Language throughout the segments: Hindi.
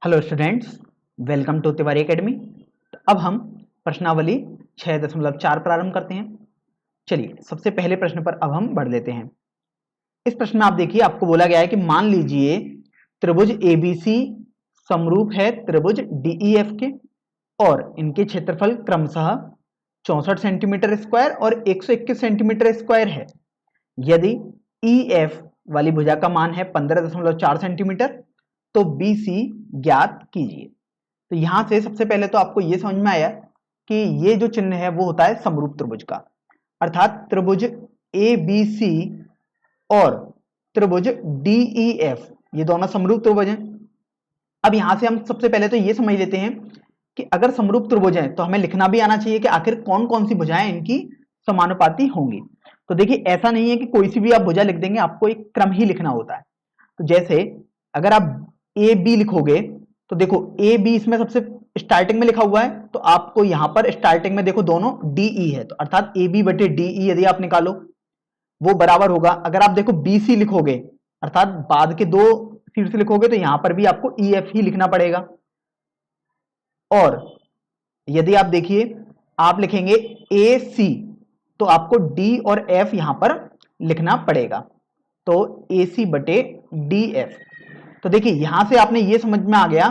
Hello students, welcome to Tiwari academy. अब हम प्रश्नावली 6.4 प्रारंभ करते हैं। चलिए सबसे पहले प्रश्न पर अब हम बढ़ लेते हैं। इस प्रश्न में आप देखिए, आपको बोला गया है कि मान लीजिए त्रिभुज एबीसी समरूप है त्रिभुज डीईएफ के और इनके क्षेत्रफल क्रमशः 64 सेंटीमीटर स्क्वायर और 121 सेंटीमीटर स्क्वायर है। यदि ईएफ वाली भुजा का मान है 15.4 सेंटीमीटर तो BC ज्ञात कीजिए। तो यहां से सबसे पहले तो आपको यह समझ में आया कि ये जो चिन्ह है वो होता है समरूप त्रिभुज का, अर्थात त्रिभुज ABC और त्रिभुज DEF ये दोनों समरूप त्रिभुज हैं। अब यहां से हम सबसे पहले तो ये समझ लेते हैं कि अगर समरूप त्रिभुज हैं तो हमें लिखना भी आना चाहिए कि आखिर कौन कौन सी भुजाएं इनकी समानुपाती होंगी। तो देखिए ऐसा नहीं है कि कोई सी भी आप भुजा लिख देंगे, आपको एक क्रम ही लिखना होता है। तो जैसे अगर आप ए बी लिखोगे तो देखो ए बी इसमें सबसे स्टार्टिंग में लिखा हुआ है, तो आपको यहां पर स्टार्टिंग में देखो दोनों डीई है, तो अर्थात ए बी बटे डीई यदि आप निकालो वो बराबर होगा। अगर आप देखो बी सी लिखोगे अर्थात बाद के दो शीर्ष लिखोगे तो यहां पर भी आपको ई एफ ही लिखना पड़ेगा। और यदि आप देखिए आप लिखेंगे ए सी तो आपको डी और एफ यहां पर लिखना पड़ेगा, तो ए सी बटे डी एफ। तो देखिए यहां से आपने ये समझ में आ गया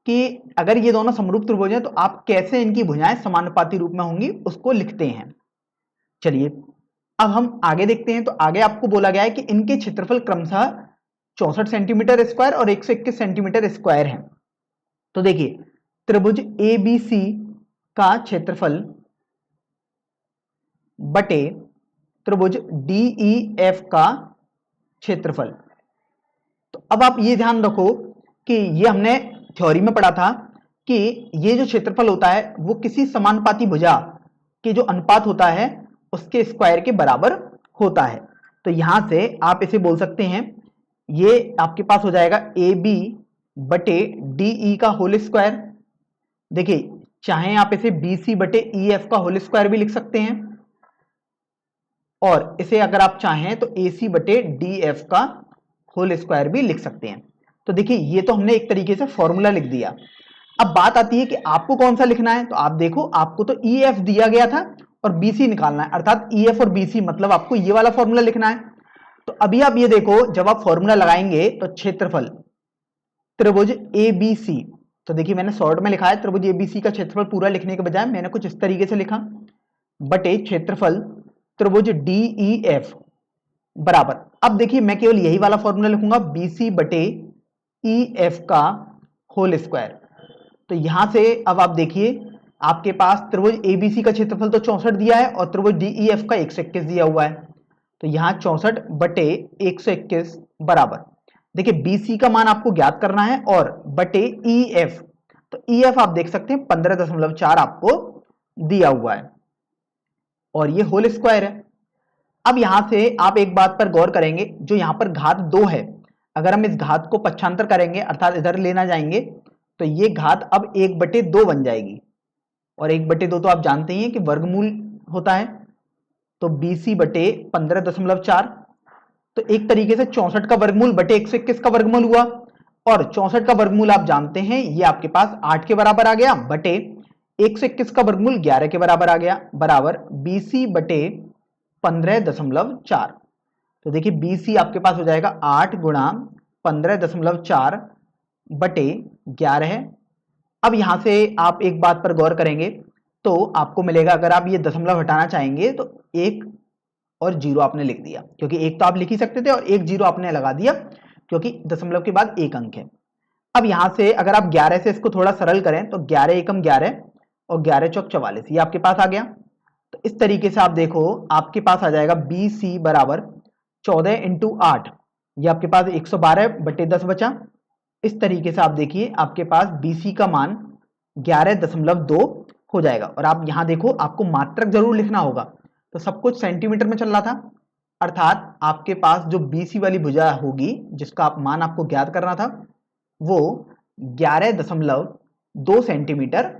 कि अगर ये दोनों समरूप त्रिभुज हैं तो आप कैसे इनकी भुजाएं समानुपाती रूप में होंगी उसको लिखते हैं। चलिए अब हम आगे देखते हैं। तो आगे आपको बोला गया है कि इनके क्षेत्रफल क्रमशः 64 सेंटीमीटर स्क्वायर और 121 सेंटीमीटर स्क्वायर है। तो देखिए त्रिभुज ABC का क्षेत्रफल बटे त्रिभुज DEF का क्षेत्रफल। तो अब आप ये ध्यान रखो कि ये हमने थ्योरी में पढ़ा था कि ये जो क्षेत्रफल होता है वो किसी समानुपाती भुजा के जो अनुपात होता है उसके स्क्वायर के बराबर होता है। तो यहां से आप इसे बोल सकते हैं, ये आपके पास हो जाएगा ए बी बटे डी ई का होल स्क्वायर। देखिए चाहे आप इसे बी सी बटे ई एफ का होल स्क्वायर भी लिख सकते हैं, और इसे अगर आप चाहें तो ए सी बटे डी एफ का होल स्क्वायर भी लिख सकते हैं। तो देखिए ये तो हमने एक तरीके से फॉर्मूला लिख दिया। अब बात आती है कि आपको कौन सा लिखना है। तो आप देखो आपको तो ई एफ दिया गया था और बीसी निकालना है, अर्थात ई एफ और बीसी मतलब आपको ये वाला फॉर्मूला लिखना है। तो अभी आप ये देखो जब आप फॉर्मूला लगाएंगे तो क्षेत्रफल त्रिभुज एबीसी, तो देखिए मैंने शॉर्ट में लिखा है त्रिभुज एबीसी का क्षेत्रफल पूरा लिखने के बजाय मैंने कुछ इस तरीके से लिखा, बटे क्षेत्रफल त्रिभुज डीईएफ बराबर। अब देखिए मैं केवल यही वाला फॉर्मूला लिखूंगा BC बटे EF का होल स्क्वायर। तो यहां से अब आप देखिए आपके पास त्रिभुज ABC का क्षेत्रफल तो 64 दिया है और त्रिभुज DEF का 121 दिया हुआ है। तो यहां 64 बटे 121 बराबर, देखिए BC का मान आपको ज्ञात करना है और बटे EF, तो EF आप देख सकते हैं 15.4 आपको दिया हुआ है और ये होल स्क्वायर है। अब यहां से आप एक बात पर गौर करेंगे, जो यहां पर घात 2 है, अगर हम इस घात को पक्षांतर करेंगे अर्थात इधर लेना जाएंगे तो ये घात अब 1/2 बन जाएगी, और 1/2 तो आप जानते ही हैं कि वर्गमूल होता है। तो BC बटे 15.4, तो एक तरीके से 64 का वर्गमूल बटे 121 का वर्गमूल हुआ, और 64 का वर्गमूल आप जानते हैं ये आपके पास 8 के बराबर आ गया, बटे 121 का वर्गमूल 11 के बराबर आ गया, बराबर BC बटे 15.4। तो देखिए BC आपके पास हो जाएगा 8 गुणा 15.4 बटे 11 है। अब यहां से आप एक बात पर गौर करेंगे तो आपको मिलेगा, अगर आप ये दशमलव हटाना चाहेंगे तो 1 और 0 आपने लिख दिया, क्योंकि एक तो आप लिख ही सकते थे और 1 0 आपने लगा दिया क्योंकि दशमलव के बाद एक अंक है। अब यहां से अगर आप 11 से इसको थोड़ा सरल करें तो 11 एकम 11 और 11 चौक 44 ये आपके पास आ गया। तो इस तरीके से आप देखो आपके पास आ जाएगा BC बराबर 14 इंटू 8, ये आपके पास 112 बटे 10 बचा। इस तरीके से आप देखिए आपके पास BC का मान 11.2 हो जाएगा। और आप यहां देखो आपको मात्रक जरूर लिखना होगा, तो सब कुछ सेंटीमीटर में चल रहा था, अर्थात आपके पास जो BC वाली भुजा होगी जिसका आप मान आपको ज्ञात करना था वो 11.2 सेंटीमीटर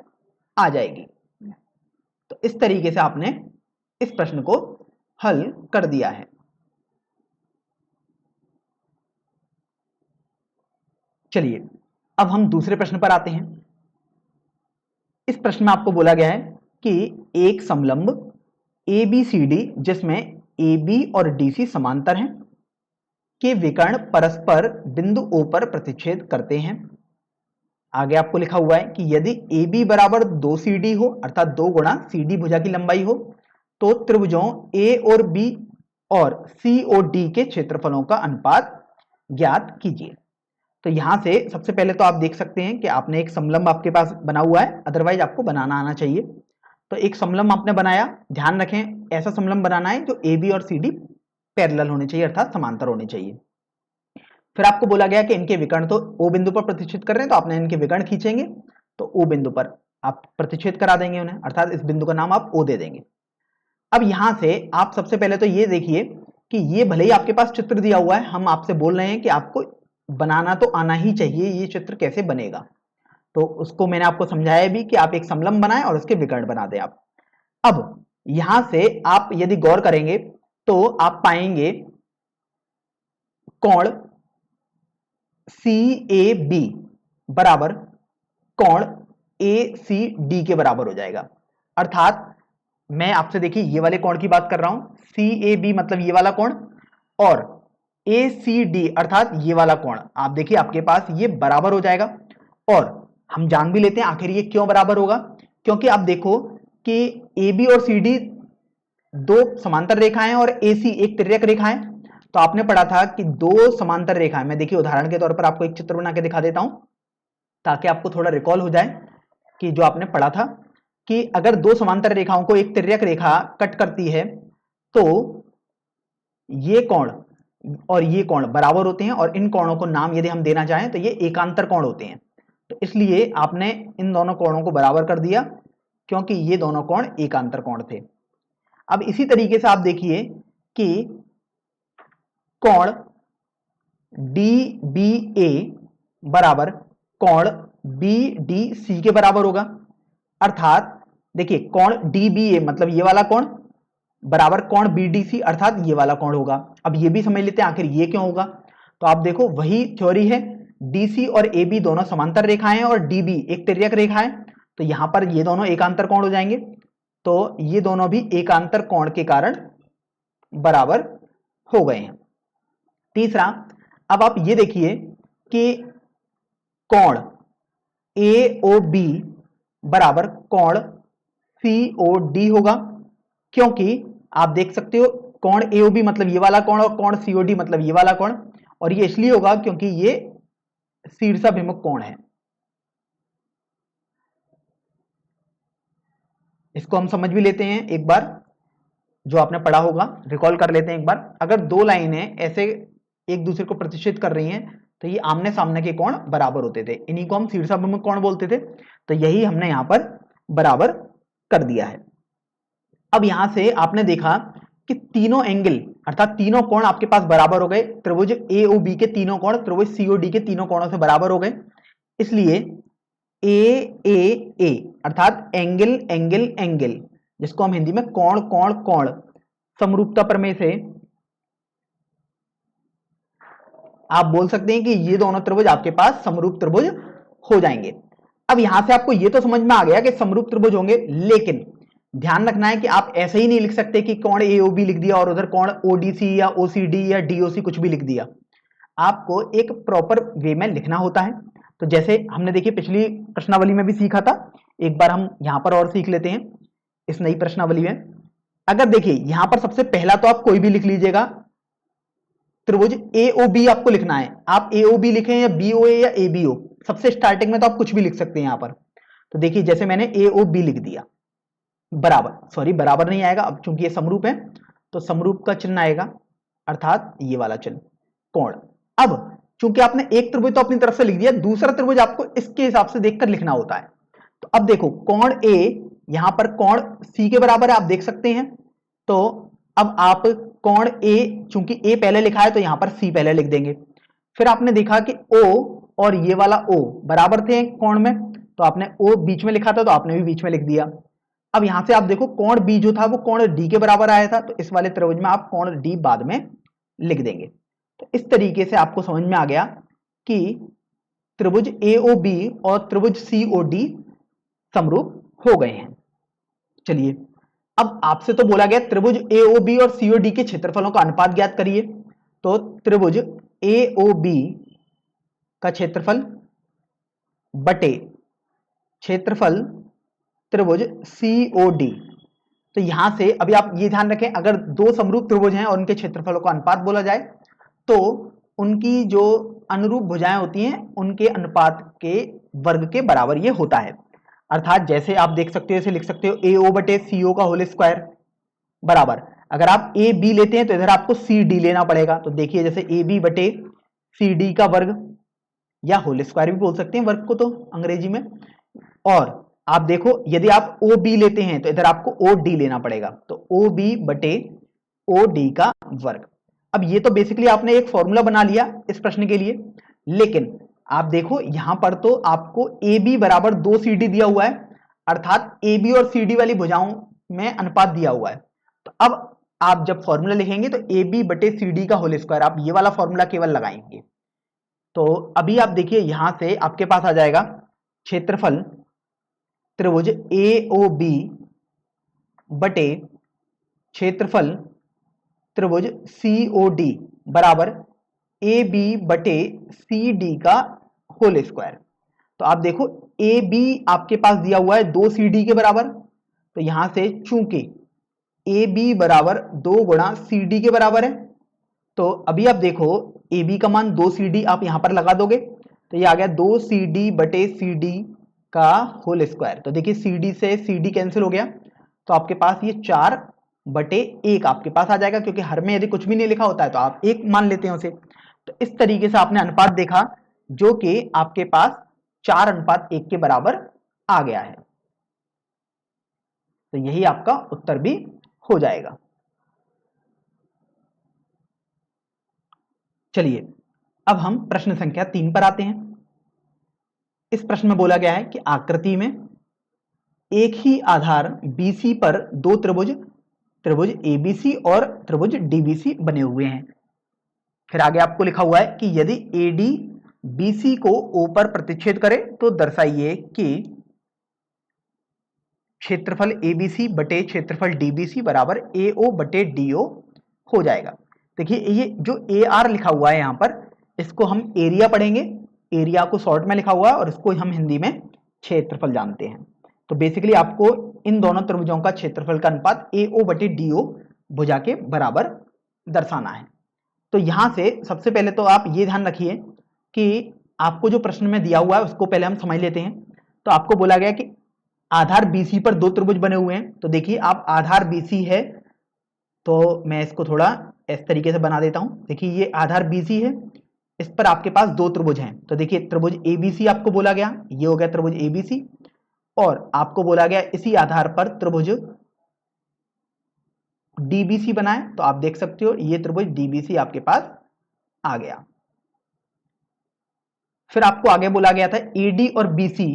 आ जाएगी। तो इस तरीके से आपने इस प्रश्न को हल कर दिया है। चलिए अब हम दूसरे प्रश्न पर आते हैं। इस प्रश्न में आपको बोला गया है कि एक समलंब ABCD जिसमें AB और DC समांतर हैं के विकर्ण परस्पर बिंदु O पर प्रतिच्छेद करते हैं। आगे आपको लिखा हुआ है कि यदि AB बराबर 2CD हो, अर्थात 2 गुणा CD भुजा की लंबाई हो, तो त्रिभुजों A और B और C और D के क्षेत्रफलों का अनुपात ज्ञात कीजिए। तो यहां से सबसे पहले तो आप देख सकते हैं कि आपने एक समलंब आपके पास बना हुआ है, अदरवाइज आपको बनाना आना चाहिए। तो एक समलंब आपने बनाया, ध्यान रखें ऐसा समलंब बनाना है जो AB और CD पैरेलल होने चाहिए, अर्थात समांतर होने चाहिए। फिर आपको बोला गया कि इनके विकर्ण तो O बिंदु पर प्रतिच्छेद कर रहे हैं, तो आपने इनके विकर्ण खींचेंगे तो O बिंदु पर आप प्रतिच्छेद करा देंगे उन्हें, अर्थात इस बिंदु का नाम आप O दे देंगे। अब यहां से आप सबसे पहले तो ये देखिए कि ये भले ही आपके पास चित्र दिया हुआ है, हम आपसे बोल रहे हैं कि आपको बनाना तो आना ही चाहिए, ये चित्र कैसे बनेगा। तो उसको मैंने आपको समझाया भी कि आप एक समलंब बनाएं और उसके विकर्ण बना दें आप। अब यहां से आप यदि गौर करेंगे तो आप पाएंगे कोण CAB बराबर कोण ACD के बराबर हो जाएगा। अर्थात मैं आपसे देखिए ये वाले कोण की बात कर रहा हूं, CAB मतलब ये वाला कोण, और ACD अर्थात ये वाला कोण, आप देखिए आपके पास ये बराबर हो जाएगा। और हम जान भी लेते हैं आखिर ये क्यों बराबर होगा, क्योंकि आप देखो कि AB और CD दो समांतर रेखाएं और AC एक तिर्यक रेखा है। तो आपने पढ़ा था कि दो समांतर रेखाएं, मैं देखिए उदाहरण के तौर पर आपको एक चित्र बना के दिखा देता हूं ताकि आपको थोड़ा रिकॉल हो जाए कि जो आपने पढ़ा था कि अगर दो समांतर रेखाओं को एक तिर्यक रेखा कट करती है तो ये कोण और ये कोण बराबर होते हैं, और इन कोणों को नाम यदि हम देना चाहें तो ये एकांतर कोण होते हैं। तो इसलिए आपने इन दोनों कोणों को बराबर कर दिया क्योंकि ये दोनों कोण एकांतर कोण थे। अब इसी तरीके से आप देखिए कि कोण DBA बराबर कोण BDC के बराबर होगा। अर्थात देखिए कोण DBA मतलब ये वाला कोण बराबर कोण BDC अर्थात ये वाला कोण होगा। अब ये भी समझ लेते हैं आखिर ये क्यों होगा। तो आप देखो वही थ्योरी है, DC और AB दोनों समांतर रेखाएं हैं और DB एक तिर्यक रेखा है, तो यहां पर ये दोनों एकांतर कोण हो जाएंगे। तो ये दोनों भी एकांतर कोण के कारण बराबर हो गए हैं। तीसरा, अब आप ये देखिए कि कोण AOB बराबर कोण COD होगा, क्योंकि आप देख सकते हो कोण AOB मतलब ये वाला कोण और कोण COD मतलब ये वाला कोण, और ये इसलिए होगा क्योंकि ये शीर्षाभिमुख कोण है। इसको हम समझ भी लेते हैं एक बार, जो आपने पढ़ा होगा रिकॉल कर लेते हैं एक बार। अगर दो लाइनें ऐसे एक दूसरे को प्रतिच्छेद कर रही हैं तो ये आमने सामने के कोण बराबर होते थे, इन्हीं को हम शीर्षाभिमुख कोण बोलते थे। तो यही हमने यहां पर बराबर कर दिया है। अब यहां से आपने देखा कि तीनों एंगल अर्थात तीनों कोण आपके पास बराबर हो गए। त्रिभुज AOB के तीनों कोण त्रिभुज COD के तीनों कोणों से बराबर हो गए, इसलिए AAA अर्थात एंगल एंगल एंगल, जिसको हम हिंदी में कोण कोण कोण समरूपता प्रमेय से आप बोल सकते हैं कि ये दोनों त्रिभुज आपके पास समरूप त्रिभुज हो जाएंगे। अब यहां से आपको ये तो समझ में आ गया कि समरूप त्रिभुज होंगे, लेकिन ध्यान रखना है कि आप ऐसे ही नहीं लिख सकते कि कोण AOB लिख दिया और उधर कोण ODC या OCD या DOC कुछ भी लिख दिया। आपको एक प्रॉपर वे में लिखना होता है। तो जैसे हमने देखिए पिछली प्रश्नावली में भी सीखा था, एक बार हम यहां पर और सीख लेते हैं इस नई प्रश्नावली में। अगर देखिए यहां पर सबसे पहला तो आप कोई भी लिख लीजिएगा, त्रिभुज AOB आपको लिखना है, आप AOB लिखें या BOA या ABO, सबसे स्टार्टिंग में तो आप कुछ भी लिख सकते हैं यहां पर। तो देखिए जैसे मैंने AOB लिख दिया, बराबर, सॉरी बराबर नहीं आएगा, अब चूंकि ये समरूप है तो समरूप का चिन्ह आएगा, अर्थात ये वाला चिन्ह कोण। अब चूंकि आपने एक त्रिभुज तो अपनी तरफ से लिख दिया, दूसरा त्रिभुज आपको इसके हिसाब से देखकर लिखना होता है। तो अब देखो कोण A यहां पर कोण C के बराबर है, आप देख सकते हैं। तो अब आप कोण A, चूंकि A पहले लिखा है तो यहां पर C पहले लिख देंगे। फिर आपने देखा कि O और ये वाला O बराबर थे कोण में, तो आपने O बीच में लिखा था तो आपने भी बीच में लिख दिया। अब यहां से आप देखो कोण B जो था वो कोण D के बराबर आया था, तो इस वाले त्रिभुज में आप कोण D बाद में लिख देंगे। तो इस तरीके से आपको समझ में आ गया कि त्रिभुज AOB और त्रिभुज COD समरूप हो गए हैं। चलिए, अब आपसे तो बोला गया त्रिभुज AOB और COD के क्षेत्रफलों का अनुपात ज्ञात करिए। तो त्रिभुज AOB का क्षेत्रफल बटे क्षेत्रफल त्रिभुज COD। तो यहां से अभी आप ये ध्यान रखें, अगर दो समरूप त्रिभुज हैं और उनके क्षेत्रफलों का अनुपात बोला जाए तो उनकी जो अनुरूप भुजाएं होती हैं उनके अनुपात के वर्ग के बराबर ये होता है। अर्थात जैसे आप देख सकते हो, इसे लिख सकते हो AO बटे CO का होल स्क्वायर बराबर, अगर आप AB लेते हैं तो इधर आपको CD लेना पड़ेगा। तो देखिए, जैसे AB बटे CD का वर्ग, या होल स्क्वायर भी बोल सकते हैं वर्ग को तो अंग्रेजी में। और आप देखो, यदि आप OB लेते हैं तो इधर आपको OD लेना पड़ेगा, तो OB बटे OD का वर्ग। अब ये तो बेसिकली आपने एक फॉर्मूला बना लिया इस प्रश्न के लिए, लेकिन आप देखो यहां पर तो आपको AB बराबर 2CD दिया हुआ है, अर्थात AB और CD वाली भुजाओं में अनुपात दिया हुआ है। तो अब आप जब फॉर्मूला लिखेंगे तो AB बटे CD का होल स्क्वायर, आप ये वाला फॉर्मूला केवल लगाएंगे। तो अभी आप देखिए, यहां से आपके पास आ जाएगा क्षेत्रफल त्रिभुज AOB बटे क्षेत्रफल त्रिभुज COD बराबर AB बटे CD का होल स्क्वायर। तो आप देखो, AB आपके पास दिया हुआ है 2CD के बराबर, तो यहां से चूंकि AB बराबर 2 गुणा CD के बराबर है, तो अभी आप देखो AB का मान 2CD आप यहां पर लगा दोगे तो ये आ गया 2CD बटे CD का होल स्क्वायर। तो देखिए, CD से CD कैंसिल हो गया, तो आपके पास ये 4 बटे 1 आपके पास आ जाएगा, क्योंकि हर में यदि कुछ भी नहीं लिखा होता है तो आप 1 मान लेते हैं उसे। तो इस तरीके से आपने अनुपात देखा जो कि आपके पास 4:1 के बराबर आ गया है। तो यही आपका उत्तर भी हो जाएगा। चलिए, अब हम प्रश्न संख्या 3 पर आते हैं। इस प्रश्न में बोला गया है कि आकृति में एक ही आधार BC पर दो त्रिभुज त्रिभुज ABC और त्रिभुज DBC बने हुए हैं। फिर आगे आपको लिखा हुआ है कि यदि AD BC को O पर प्रतिच्छेद करे तो दर्शाइए कि क्षेत्रफल ABC बटे क्षेत्रफल DBC बराबर AO बटे DO हो जाएगा। देखिए, ये जो AR लिखा हुआ है यहां पर, इसको हम एरिया पढ़ेंगे, एरिया को शॉर्ट में लिखा हुआ है और इसको हम हिंदी में क्षेत्रफल जानते हैं। तो बेसिकली आपको इन दोनों त्रिभुजों का क्षेत्रफल का अनुपात AO बटे DO भुजा के बराबर दर्शाना है। तो यहां से सबसे पहले तो आप ये ध्यान रखिए कि आपको जो प्रश्न में दिया हुआ है उसको पहले हम समझ लेते हैं। तो आपको बोला गया कि आधार BC पर दो त्रिभुज बने हुए हैं। तो देखिए, आप आधार BC है, तो मैं इसको थोड़ा इस तरीके से बना देता हूं। देखिए, ये आधार BC है, इस पर आपके पास दो त्रिभुज हैं। तो देखिए, त्रिभुज ABC आपको बोला गया, ये हो गया त्रिभुज ABC, और आपको बोला गया इसी आधार पर त्रिभुज DBC बनाए। तो आप देख सकते हो ये त्रिभुज DBC आपके पास आ गया। फिर आपको आगे बोला गया था AD और BC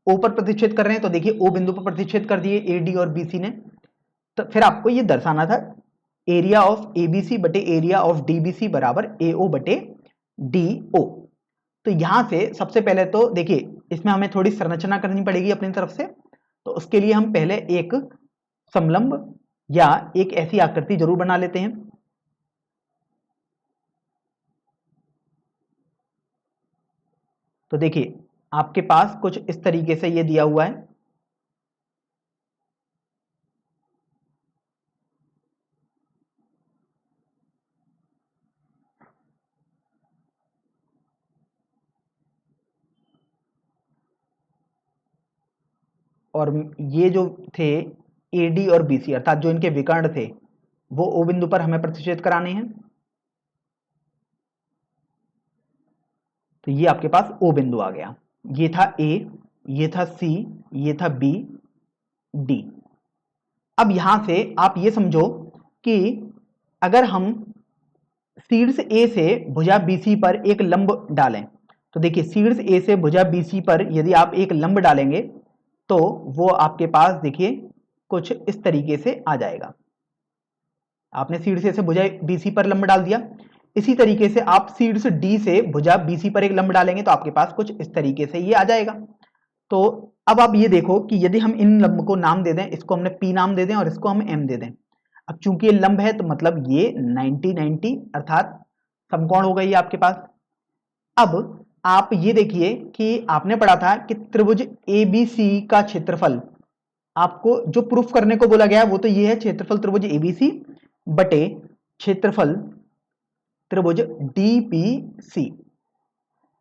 O पर प्रतिच्छेद कर रहे हैं। तो देखिए, O बिंदु पर प्रतिच्छेद कर दिए AD और BC ने। तो फिर आपको ये दर्शाना था एरिया ऑफ ABC बटे एरिया ऑफ DBC बराबर AO बटे DO। तो यहां से सबसे पहले तो देखिए, इसमें हमें थोड़ी संरचना करनी पड़ेगी अपनी तरफ से। तो उसके लिए हम पहले एक समलंब या एक ऐसी आकृति जरूर बना लेते हैं। तो देखिए, आपके पास कुछ इस तरीके से ये दिया हुआ है। और ये जो थे AD और BC, अर्थात जो इनके विकर्ण थे, वो O बिंदु पर हमें प्रतिच्छेद कराने हैं। तो ये आपके पास O बिंदु आ गया। ये था A, ये था C, ये था B, D। अब यहां से आप ये समझो कि अगर हम शीर्ष A से भुजा BC पर एक लंब डालें, तो देखिए, शीर्ष A से भुजा BC पर यदि आप एक लंब डालेंगे तो वो आपके पास देखिए कुछ इस तरीके से आ जाएगा। आपने शीर्ष A से भुजा BC पर लंब डाल दिया। इसी तरीके से आप शीर्ष डी से भुजा बीसी पर एक लंब डालेंगे तो आपके पास कुछ इस तरीके से ये आ जाएगा। तो अब आप ये देखो कि यदि हम इन लंब को नाम दे दें, इसको हमने पी नाम दे दें और इसको हम एम दे दें। अब चूंकि ये लंब है तो मतलब ये 90-90 अर्थात समकोण हो गई है आपके पास। अब आप ये देखिए कि आपने पढ़ा था कि त्रिभुज एबीसी का क्षेत्रफल, आपको जो प्रूफ करने को बोला गया वो तो ये है क्षेत्रफल त्रिभुज एबीसी बटे क्षेत्रफल त्रिभुज डीबीसी।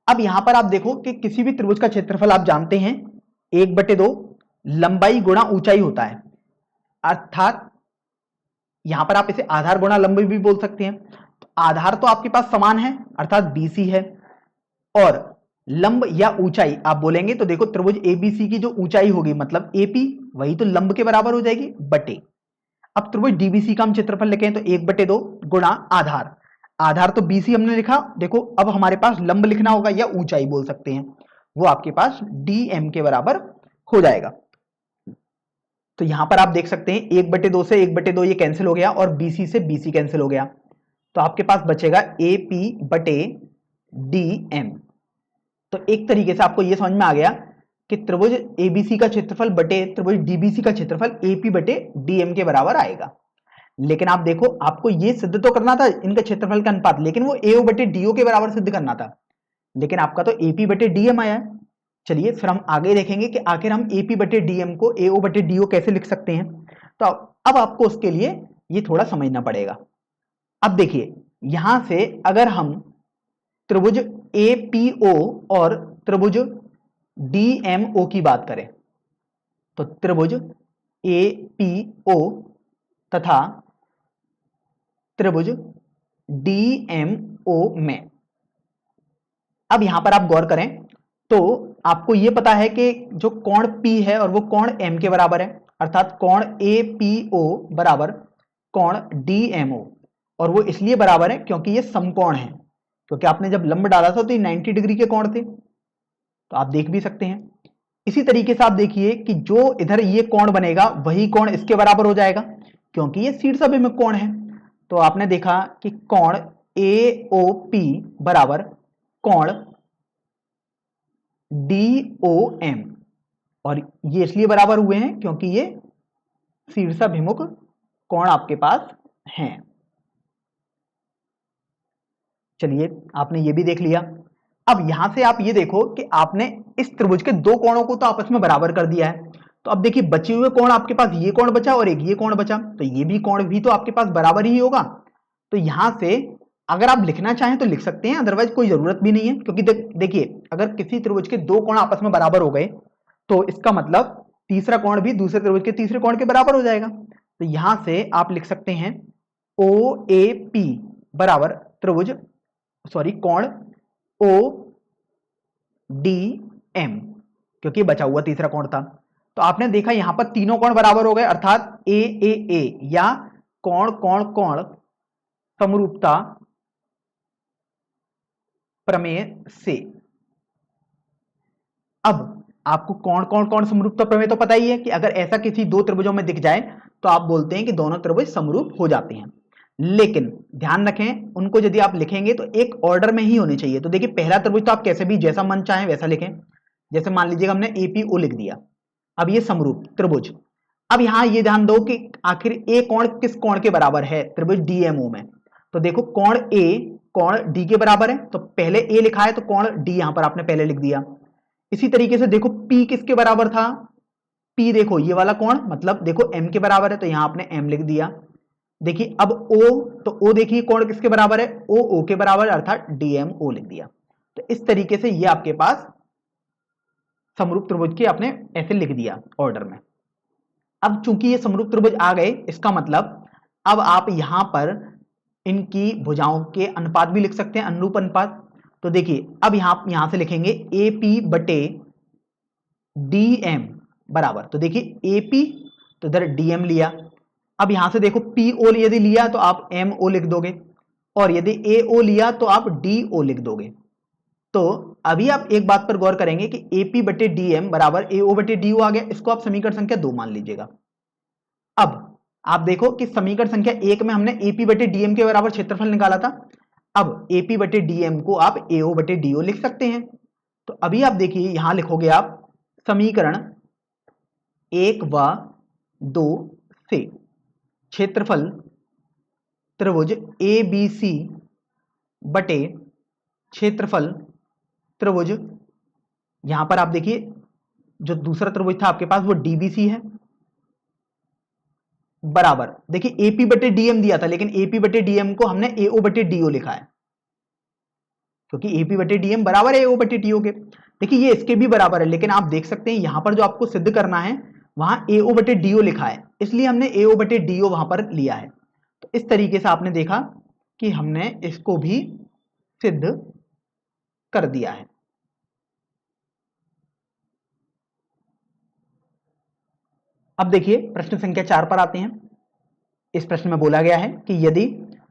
अब यहां पर आप देखो कि किसी भी त्रिभुज का क्षेत्रफल आप जानते हैं 1/2 लंबाई गुणा ऊंचाई होता है, अर्थात यहां पर आप इसे आधार गुणा लंबाई भी बोल सकते हैं। तो आधार तो आपके पास समान है अर्थात बीसी है, और लंब या ऊंचाई आप बोलेंगे तो देखो त्रिभुज एबीसी की जो ऊंचाई होगी मतलब एपी वही तो लंब के बराबर हो जाएगी बटे। अब त्रिभुज डीबीसी का हम क्षेत्रफल लिखें तो 1/2 गुणा आधार, आधार तो बीसी हमने लिखा, देखो अब हमारे पास लंब लिखना होगा या ऊंचाई बोल सकते हैं, वो आपके पास डीएम के बराबर हो जाएगा। तो यहां पर आप देख सकते हैं 1/2 से 1/2 ये कैंसिल हो गया और बीसी से बीसी कैंसिल हो गया, तो आपके पास बचेगा एपी बटे डीएम। तो एक तरीके से आपको यह समझ में आ गया कि त्रिभुज एबीसी का क्षेत्रफल बटे त्रिभुज डीबीसी का क्षेत्रफल एपी बटे डीएम के बराबर आएगा। लेकिन आप देखो आपको यह सिद्ध तो करना था इनका क्षेत्रफल का अनुपात, लेकिन वो एओ बटे डीओ के बराबर सिद्ध करना था, लेकिन आपका तो एपी बटे डीएम आया है। चलिए फिर हम आगे देखेंगे कि आखिर हम एपी बटे डीएम को एओ बटे डीओ कैसे लिख सकते हैं। तो अब आपको उसके लिए ये थोड़ा समझना पड़ेगा। अब देखिए यहां से अगर हम त्रिभुज एपीओ और त्रिभुज डीएमओ की बात करें तो त्रिभुज एपीओ तथा त्रिभुज डीएमओ में अब यहां पर आप गौर करें तो आपको यह पता है कि जो कोण P है और वो कोण M के बराबर है, अर्थात कोण APO बराबर कोण DMO, और वो इसलिए बराबर है क्योंकि ये समकोण है, क्योंकि आपने जब लंब डाला था तो ये 90 डिग्री के कोण थे, तो आप देख भी सकते हैं। इसी तरीके से आप देखिए कि जो इधर ये कोण बनेगा वही कोण इसके बराबर हो जाएगा क्योंकि ये शीर्षाभिमुख कोण है। तो आपने देखा कि कोण AOP बराबर कोण DOM, और ये इसलिए बराबर हुए हैं क्योंकि ये शीर्षाभिमुख कोण आपके पास हैं। चलिए आपने ये भी देख लिया। अब यहां से आप ये देखो कि आपने इस त्रिभुज के दो कोणों को तो आपस में बराबर कर दिया है, तो अब देखिए बचे हुए कोण आपके पास ये कोण बचा और एक ये कोण बचा, तो ये भी कोण भी तो आपके पास बराबर ही होगा। तो यहां से अगर आप लिखना चाहें तो लिख सकते हैं, अदरवाइज कोई जरूरत भी नहीं है, क्योंकि देखिए अगर किसी त्रिभुज के दो कोण आपस में बराबर हो गए तो इसका मतलब तीसरा कोण भी दूसरे त्रिभुज के तीसरे कोण के बराबर हो जाएगा। तो यहां से आप लिख सकते हैं OAP बराबर त्रिभुज कोण ODM, क्योंकि बचा हुआ तीसरा कोण था। तो आपने देखा यहां पर तीनों कोण बराबर हो गए, अर्थात AAA या कोण कोण कोण समरूपता प्रमेय से। अब आपको कोण कोण कोण समरूपता प्रमेय तो पता ही है कि अगर ऐसा किसी दो त्रिभुजों में दिख जाए तो आप बोलते हैं कि दोनों त्रिभुज समरूप हो जाते हैं, लेकिन ध्यान रखें उनको यदि आप लिखेंगे तो एक ऑर्डर में ही होने चाहिए। तो देखिए पहला त्रिभुज तो आप कैसे भी जैसा मन चाहे वैसा लिखें, जैसे मान लीजिएगा हमने APO लिख दिया, अब ये समरूप त्रिभुज। अब यहां ये ध्यान दो कि आखिर ए कोण किस कोण के बराबर है त्रिभुज DMO में, तो देखो कोण A कोण D के बराबर है, तो पहले A लिखा है तो कोण D यहां पर आपने पहले लिख दिया। इसी तरीके से देखो P किसके बराबर था, P देखो ये वाला कोण मतलब देखो M के बराबर है तो यहां आपने M लिख दिया। देखिए अब O, तो O देखिए कोण किसके बराबर है, O के बराबर अर्थात DMO लिख दिया। तो इस तरीके से ये आपके पास समरूप त्रिभुज के आपने ऐसे लिख दिया ऑर्डर में। अब चूंकि ये समरूप त्रिभुज आ गए, इसका मतलब अब आप यहां पर इनकी भुजाओं के अनुपात भी लिख सकते हैं, अनुरूप अनुपात। तो देखिए अब यहां से लिखेंगे AP बटे DM बराबर, तो देखिए AP तो इधर DM लिया, अब यहां से देखो PO यदि लिया तो आप MO लिख दोगे, और यदि AO लिया तो आप DO लिख दोगे। तो अभी आप एक बात पर गौर करेंगे कि AP बटे DM बराबर AO बटे DO आ गया, इसको आप समीकरण संख्या 2 मान लीजिएगा। अब आप देखो कि समीकरण संख्या 1 में हमने AP बटे DM के बराबर क्षेत्रफल निकाला था, अब AP बटे DM को आप AO बटे DO लिख सकते हैं। तो अभी आप देखिए यहां लिखोगे आप समीकरण 1 व 2 से क्षेत्रफल त्रिभुज ABC बटे क्षेत्रफल त्रिभुज, यहां पर आप देखिए जो दूसरा त्रिभुज था आपके पास वो DBC है, बराबर देखिए AP बटे DM दिया था लेकिन AP बटे DM को हमने AO बटे DO लिखा है क्योंकि AP बटे DM बराबर है AO बटे DO के। देखिए ये इसके भी बराबर है लेकिन आप देख सकते हैं यहां पर जो आपको सिद्ध करना है वहां AO बटे DO लिखा है, इसलिए हमने AO बटे DO वहां पर लिया है। तो इस तरीके से आपने देखा कि हमने इसको भी सिद्ध कर दिया है। अब देखिए प्रश्न संख्या 4 पर आते हैं। इस प्रश्न में बोला गया है कि यदि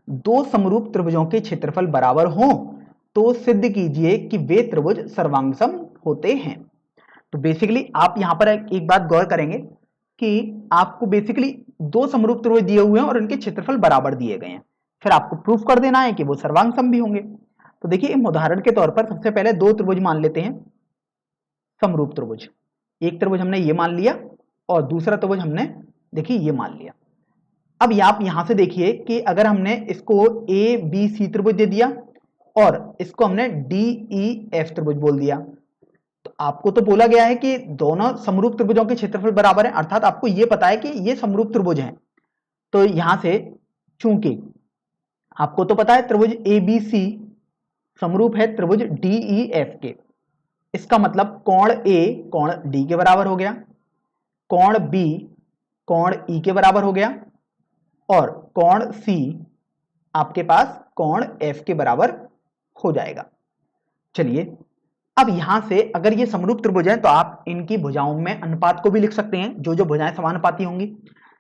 दो समरूप त्रिभुजों के क्षेत्रफल बराबर हों तो सिद्ध कीजिए कि वे त्रिभुज सर्वांगसम होते हैं। तो बेसिकली आप यहां पर एक बात गौर करेंगे कि आपको बेसिकली दो समरूप त्रिभुज दिए हुए हैं और उनके क्षेत्रफल बराबर दिए गए हैं, फिर आपको प्रूफ कर देना है कि वो सर्वांगसम भी होंगे। तो देखिए उदाहरण के तौर पर सबसे पहले दो त्रिभुज मान लेते हैं समरूप त्रिभुज। एक त्रिभुज हमने ये मान लिया और दूसरा त्रिभुज हमने देखिए ये मान लिया। अब आप यहां से देखिए कि अगर हमने इसको ABC त्रिभुज दे दिया और इसको हमने DEF त्रिभुज बोल दिया, तो आपको तो बोला गया है कि दोनों समरूप त्रिभुजों के क्षेत्रफल बराबर है, अर्थात आपको यह पता है कि ये समरूप त्रिभुज हैं। तो यहां से चूंकि आपको तो पता है त्रिभुज ABC समरूप है त्रिभुज DEF के, इसका मतलब कोण A कोण D के बराबर हो गया, कोण B कोण E के बराबर हो गया और कोण C आपके पास कोण F के बराबर हो जाएगा। चलिए अब यहां से अगर ये समरूप त्रिभुज है तो आप इनकी भुजाओं में अनुपात को भी लिख सकते हैं, जो जो भुजाएं समानुपाती होंगी।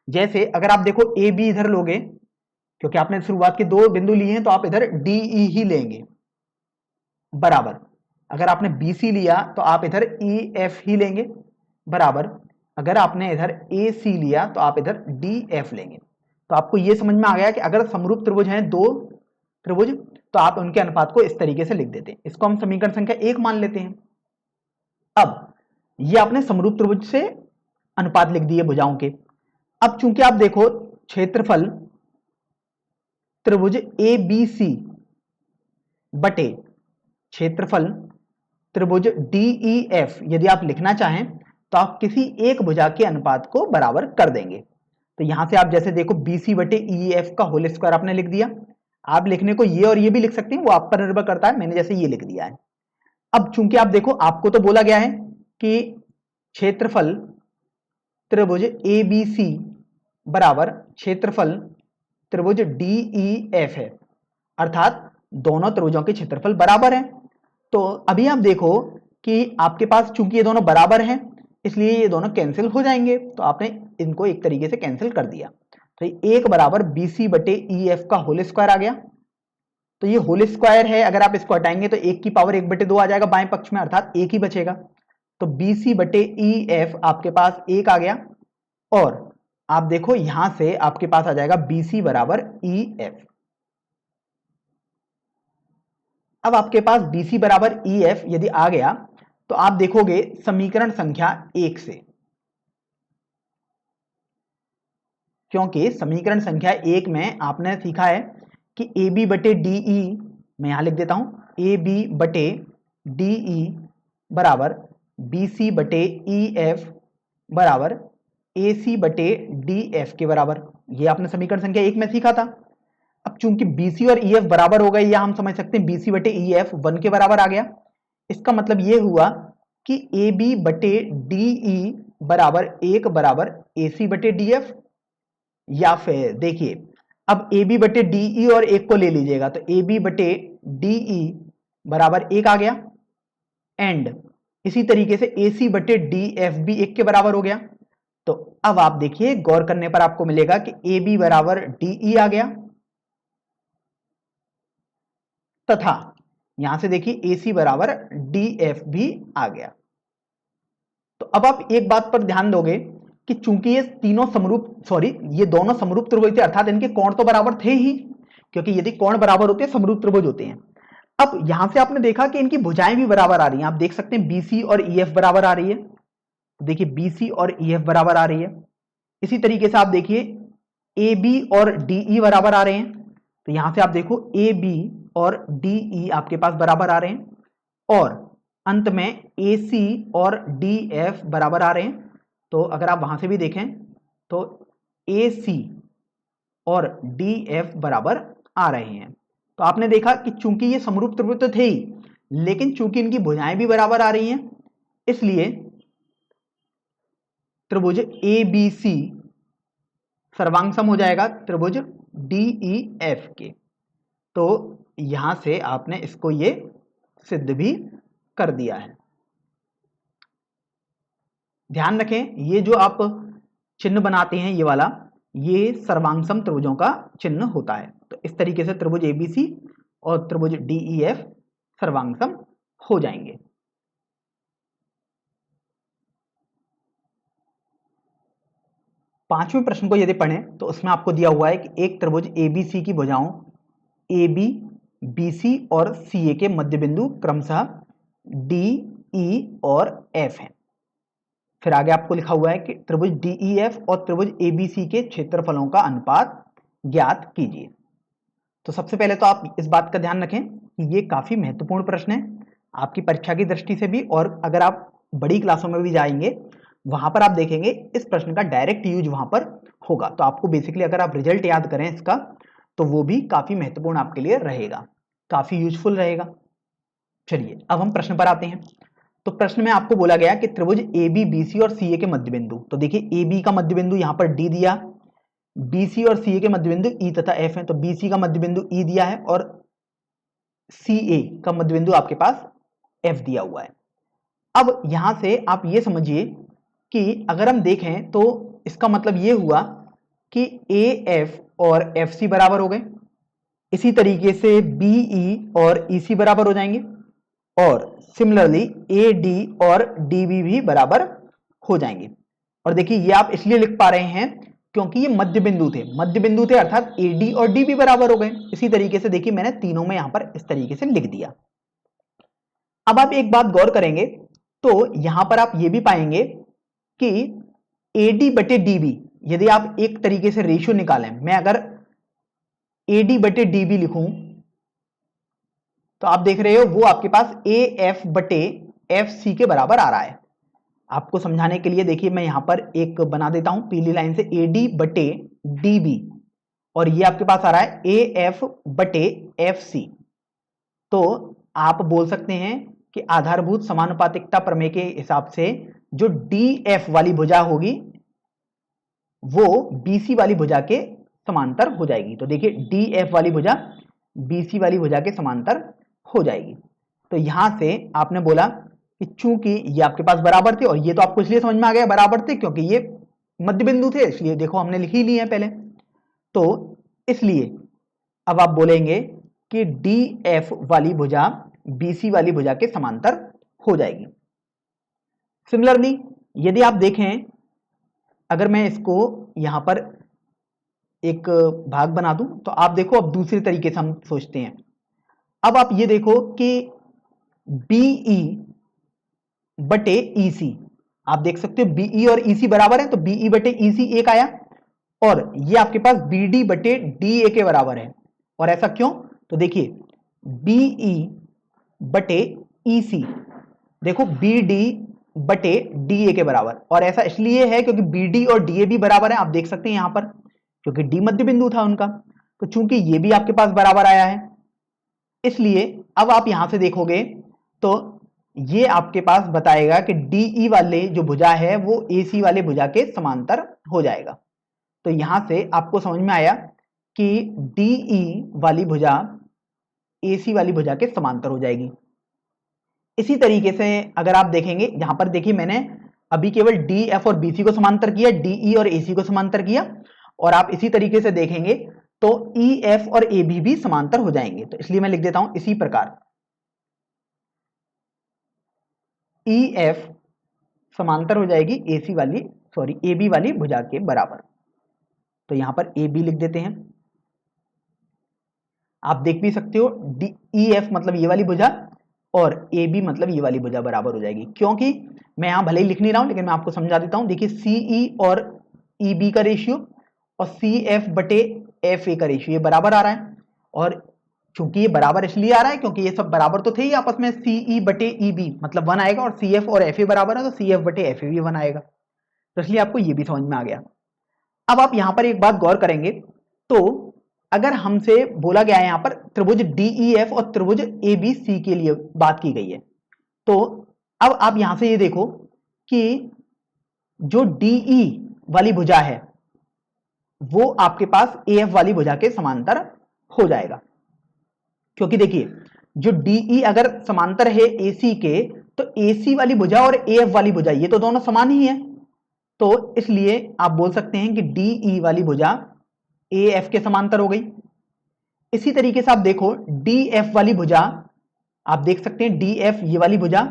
जैसे अगर आप देखो AB इधर लोगे, क्योंकि आपने शुरुआत के दो बिंदु लिए हैं तो आप इधर DE ही लेंगे, बराबर अगर आपने BC लिया तो आप इधर EF ही लेंगे, बराबर अगर आपने इधर AC लिया तो आप इधर DF लेंगे। तो आपको यह समझ में आ गया कि अगर समरूप त्रिभुज हैं दो त्रिभुज तो आप उनके अनुपात को इस तरीके से लिख देते हैं। इसको हम समीकरण संख्या 1 मान लेते हैं। अब ये आपने समरूप त्रिभुज से अनुपात लिख दिए भुजाओं के। अब चूंकि आप देखो क्षेत्रफल त्रिभुज ABC बटे क्षेत्रफल त्रिभुज DEF यदि आप लिखना चाहें तो आप किसी एक भुजा के अनुपात को बराबर कर देंगे। तो यहां से आप जैसे देखो BC बटे EF का होल स्क्वायर आपने लिख दिया। आप लिखने को ये और ये भी लिख सकते हैं, वो आप पर निर्भर करता है, मैंने जैसे ये लिख दिया है। अब चूंकि आप देखो आपको तो बोला गया है कि क्षेत्रफल त्रिभुज ABC बराबर क्षेत्रफल त्रिभुज DEF है, अर्थात दोनों त्रिभुजों के क्षेत्रफल बराबर हैं। तो अभी आप देखो कि आपके पास चूंकि ये दोनों बराबर हैं इसलिए ये दोनों कैंसिल हो जाएंगे, तो आपने इनको एक तरीके से कैंसिल कर दिया। तो एक बराबर BC बटे EF का होल स्क्वायर आ गया। तो ये होल स्क्वायर है, अगर आप इसको हटाएंगे तो 1 की पावर 1/2 आ जाएगा बाएं पक्ष में, अर्थात 1 ही बचेगा। तो BC बटे EF आपके पास 1 आ गया और आप देखो यहां से आपके पास आ जाएगा BC बराबर EF। अब आपके पास BC बराबर EF यदि आ गया तो आप देखोगे समीकरण संख्या 1 से, क्योंकि समीकरण संख्या 1 में आपने सीखा है कि AB बटे DE, मैं यहां लिख देता हूं AB बटे DE बराबर BC बटे EF बराबर AC बटे DF के बराबर। ये आपने समीकरण संख्या 1 में सीखा था। अब चूंकि BC और EF बराबर हो गए, या हम समझ सकते हैं BC बटे EF 1 के बराबर आ गया। इसका मतलब ये हुआ कि AB बटे DE बराबर 1 बराबर AC बटे DF, या फिर देखिए अब AB बटे DE और 1 को ले लीजिएगा तो AB बटे DE बराबर 1 आ गया, एंड इसी तरीके से AC बटे DF भी 1 के बराबर हो गया। तो अब आप देखिए गौर करने पर आपको मिलेगा कि AB बराबर DE आ गया तथा यहां से देखिए AC बराबर DF भी आ गया। तो अब आप एक बात पर ध्यान दोगे कि चूंकि ये दोनों समरूप त्रिभुज थे, अर्थात इनके कोण तो बराबर थे ही, क्योंकि यदि कोण बराबर होते हैं समरूप त्रिभुज होते हैं। अब यहां से आपने देखा कि इनकी भुजाएं भी बराबर आ रही हैं, आप देख सकते हैं BC और EF बराबर आ रही है, तो देखिए BC और EF बराबर आ रही है। इसी तरीके से आप देखिए AB और DE बराबर आ रहे हैं, तो यहां से आप देखो AB और DE आपके पास बराबर आ रहे हैं, और अंत में AC और DF बराबर आ रहे हैं। तो अगर आप वहां से भी देखें तो AC और DF बराबर आ रहे हैं। तो आपने देखा कि चूंकि ये समरूप त्रिभुज तो थे ही, लेकिन चूंकि इनकी भुजाएं भी बराबर आ रही हैं, इसलिए त्रिभुज ABC सर्वांग सम हो जाएगा त्रिभुज DEF के। तो यहां से आपने इसको ये सिद्ध भी कर दिया है। ध्यान रखें, ये जो आप चिन्ह बनाते हैं ये वाला, ये सर्वांग सम त्रिभुजों का चिन्ह होता है। तो इस तरीके से त्रिभुज ABC और त्रिभुज DEF सर्वांग सम हो जाएंगे। पांचवें प्रश्न को यदि पढ़ें तो उसमें आपको दिया हुआ है कि एक त्रिभुज ABC की भुजाओं AB, BC और CA के मध्य बिंदु क्रमशः D, E और F हैं। फिर आगे आपको लिखा हुआ है कि त्रिभुज DEF और त्रिभुज ABC के क्षेत्रफलों का अनुपात ज्ञात कीजिए। तो सबसे पहले तो आप इस बात का ध्यान रखें कि ये काफी महत्वपूर्ण प्रश्न है आपकी परीक्षा की दृष्टि से भी, और अगर आप बड़ी क्लासों में भी जाएंगे वहां पर आप देखेंगे इस प्रश्न का डायरेक्ट यूज वहां पर होगा। तो आपको बेसिकली अगर आप रिजल्ट याद करें इसका तो वो भी काफी महत्वपूर्ण आपके लिए रहेगा, काफी यूजफुल रहेगा। चलिए अब हम प्रश्न पर आते हैं। तो प्रश्न में आपको बोला गया कि त्रिभुज AB, BC और CA के मध्य बिंदु, तो देखिए AB का मध्य बिंदु यहां पर D दिया, BC और CA के मध्य बिंदु E तथा F है, तो BC का मध्य बिंदु E दिया है और CA का मध्य बिंदु आपके पास F दिया हुआ है। अब यहां से आप ये समझिए कि अगर हम देखें तो इसका मतलब ये हुआ कि AF और FC बराबर हो गए, इसी तरीके से BE और EC बराबर हो जाएंगे, और सिमिलरली AD और DB भी बराबर हो जाएंगे। और देखिए ये आप इसलिए लिख पा रहे हैं क्योंकि ये मध्य बिंदु थे अर्थात AD और DB बराबर हो गए। इसी तरीके से देखिए मैंने तीनों में यहां पर इस तरीके से लिख दिया। अब आप एक बात गौर करेंगे तो यहां पर आप ये भी पाएंगे कि AD बटे DB, यदि आप एक तरीके से रेशियो निकालें, मैं अगर AD बटे DB लिखूं तो आप देख रहे हो वो आपके पास AF बटे FC के बराबर आ रहा है। आपको समझाने के लिए देखिए मैं यहां पर एक बना देता हूं पीली लाइन से, AD बटे DB, और ये आपके पास आ रहा है AF बटे FC। तो आप बोल सकते हैं कि आधारभूत समानुपातिकता प्रमेय के हिसाब से जो DF वाली भुजा होगी वो BC वाली भुजा के समांतर हो जाएगी। तो देखिए DF वाली भुजा BC वाली भुजा के समांतर हो जाएगी। तो यहां से आपने बोला कि चूंकि ये आपके पास बराबर थे, और ये तो आपको इसलिए समझ में आ गया बराबर थे क्योंकि ये मध्य बिंदु थे, इसलिए देखो हमने लिख ही लिए हैं पहले। तो इसलिए अब आप बोलेंगे कि DF वाली भुजा BC वाली भुजा के समांतर हो जाएगी। सिमिलरली यदि आप देखें, अगर मैं इसको यहां पर एक भाग बना दूं तो आप देखो अब दूसरे तरीके से हम सोचते हैं। अब आप ये देखो कि BE बटे EC, आप देख सकते हो BE और EC बराबर है, तो BE बटे EC एक आया, और ये आपके पास BD बटे DA के बराबर है। और ऐसा क्यों? तो देखिए BE बटे EC देखो BD बटे DA के बराबर, और ऐसा इसलिए है क्योंकि BD और DA भी बराबर है, आप देख सकते हैं यहां पर, क्योंकि D मध्य बिंदु था उनका। तो चूंकि ये भी आपके पास बराबर आया है, इसलिए अब आप यहां से देखोगे तो ये आपके पास बताएगा कि DE वाले जो भुजा है वो AC वाले भुजा के समांतर हो जाएगा। तो यहां से आपको समझ में आया कि DE वाली भुजा AC वाली भुजा के समांतर हो जाएगी। इसी तरीके से अगर आप देखेंगे, यहां पर देखिए मैंने अभी केवल DF और BC को समांतर किया, DE और AC को समांतर किया, और आप इसी तरीके से देखेंगे तो EF और AB भी समांतर हो जाएंगे। तो इसलिए मैं लिख देता हूं इसी प्रकार, EF समांतर हो जाएगी AB वाली भुजा के बराबर। तो यहां पर AB लिख देते हैं। आप देख भी सकते हो, डी ई एफ मतलब ये वाली भुजा और ए बी मतलब ये वाली भुजा बराबर हो जाएगी, क्योंकि मैं यहाँ भले ही लिख नहीं रहा हूं लेकिन मैं आपको समझा देता हूं। देखिए सीई और ई बी का रेशियो और सी एफ बटे एफ ए का रेशियो ये बराबर आ रहा है, और चूंकि ये बराबर इसलिए आ रहा है क्योंकि ये सब बराबर तो थे ही आपस में, सीई बटे ई बी मतलब 1 आएगा, और सी एफ और एफ ए बराबर है तो सी एफ बटे एफ ए भी 1 आएगा, तो इसलिए आपको ये भी समझ में आ गया। अब आप यहां पर एक बात गौर करेंगे, तो अगर हमसे बोला गया है यहां पर त्रिभुज डीईएफ और त्रिभुज एबीसी के लिए बात की गई है, तो अब आप यहां से ये देखो कि जो डीई वाली भुजा है वो आपके पास एएफ वाली भुजा के समांतर हो जाएगा, क्योंकि देखिए जो डीई अगर समांतर है एसी के, तो एसी वाली भुजा और एएफ वाली भुजा ये तो दोनों समान ही है, तो इसलिए आप बोल सकते हैं कि डीई वाली भुजा एएफ के समांतर हो गई। इसी तरीके से आप देखो डीएफ वाली भुजा, आप देख सकते हैं डीएफ ये वाली भुजा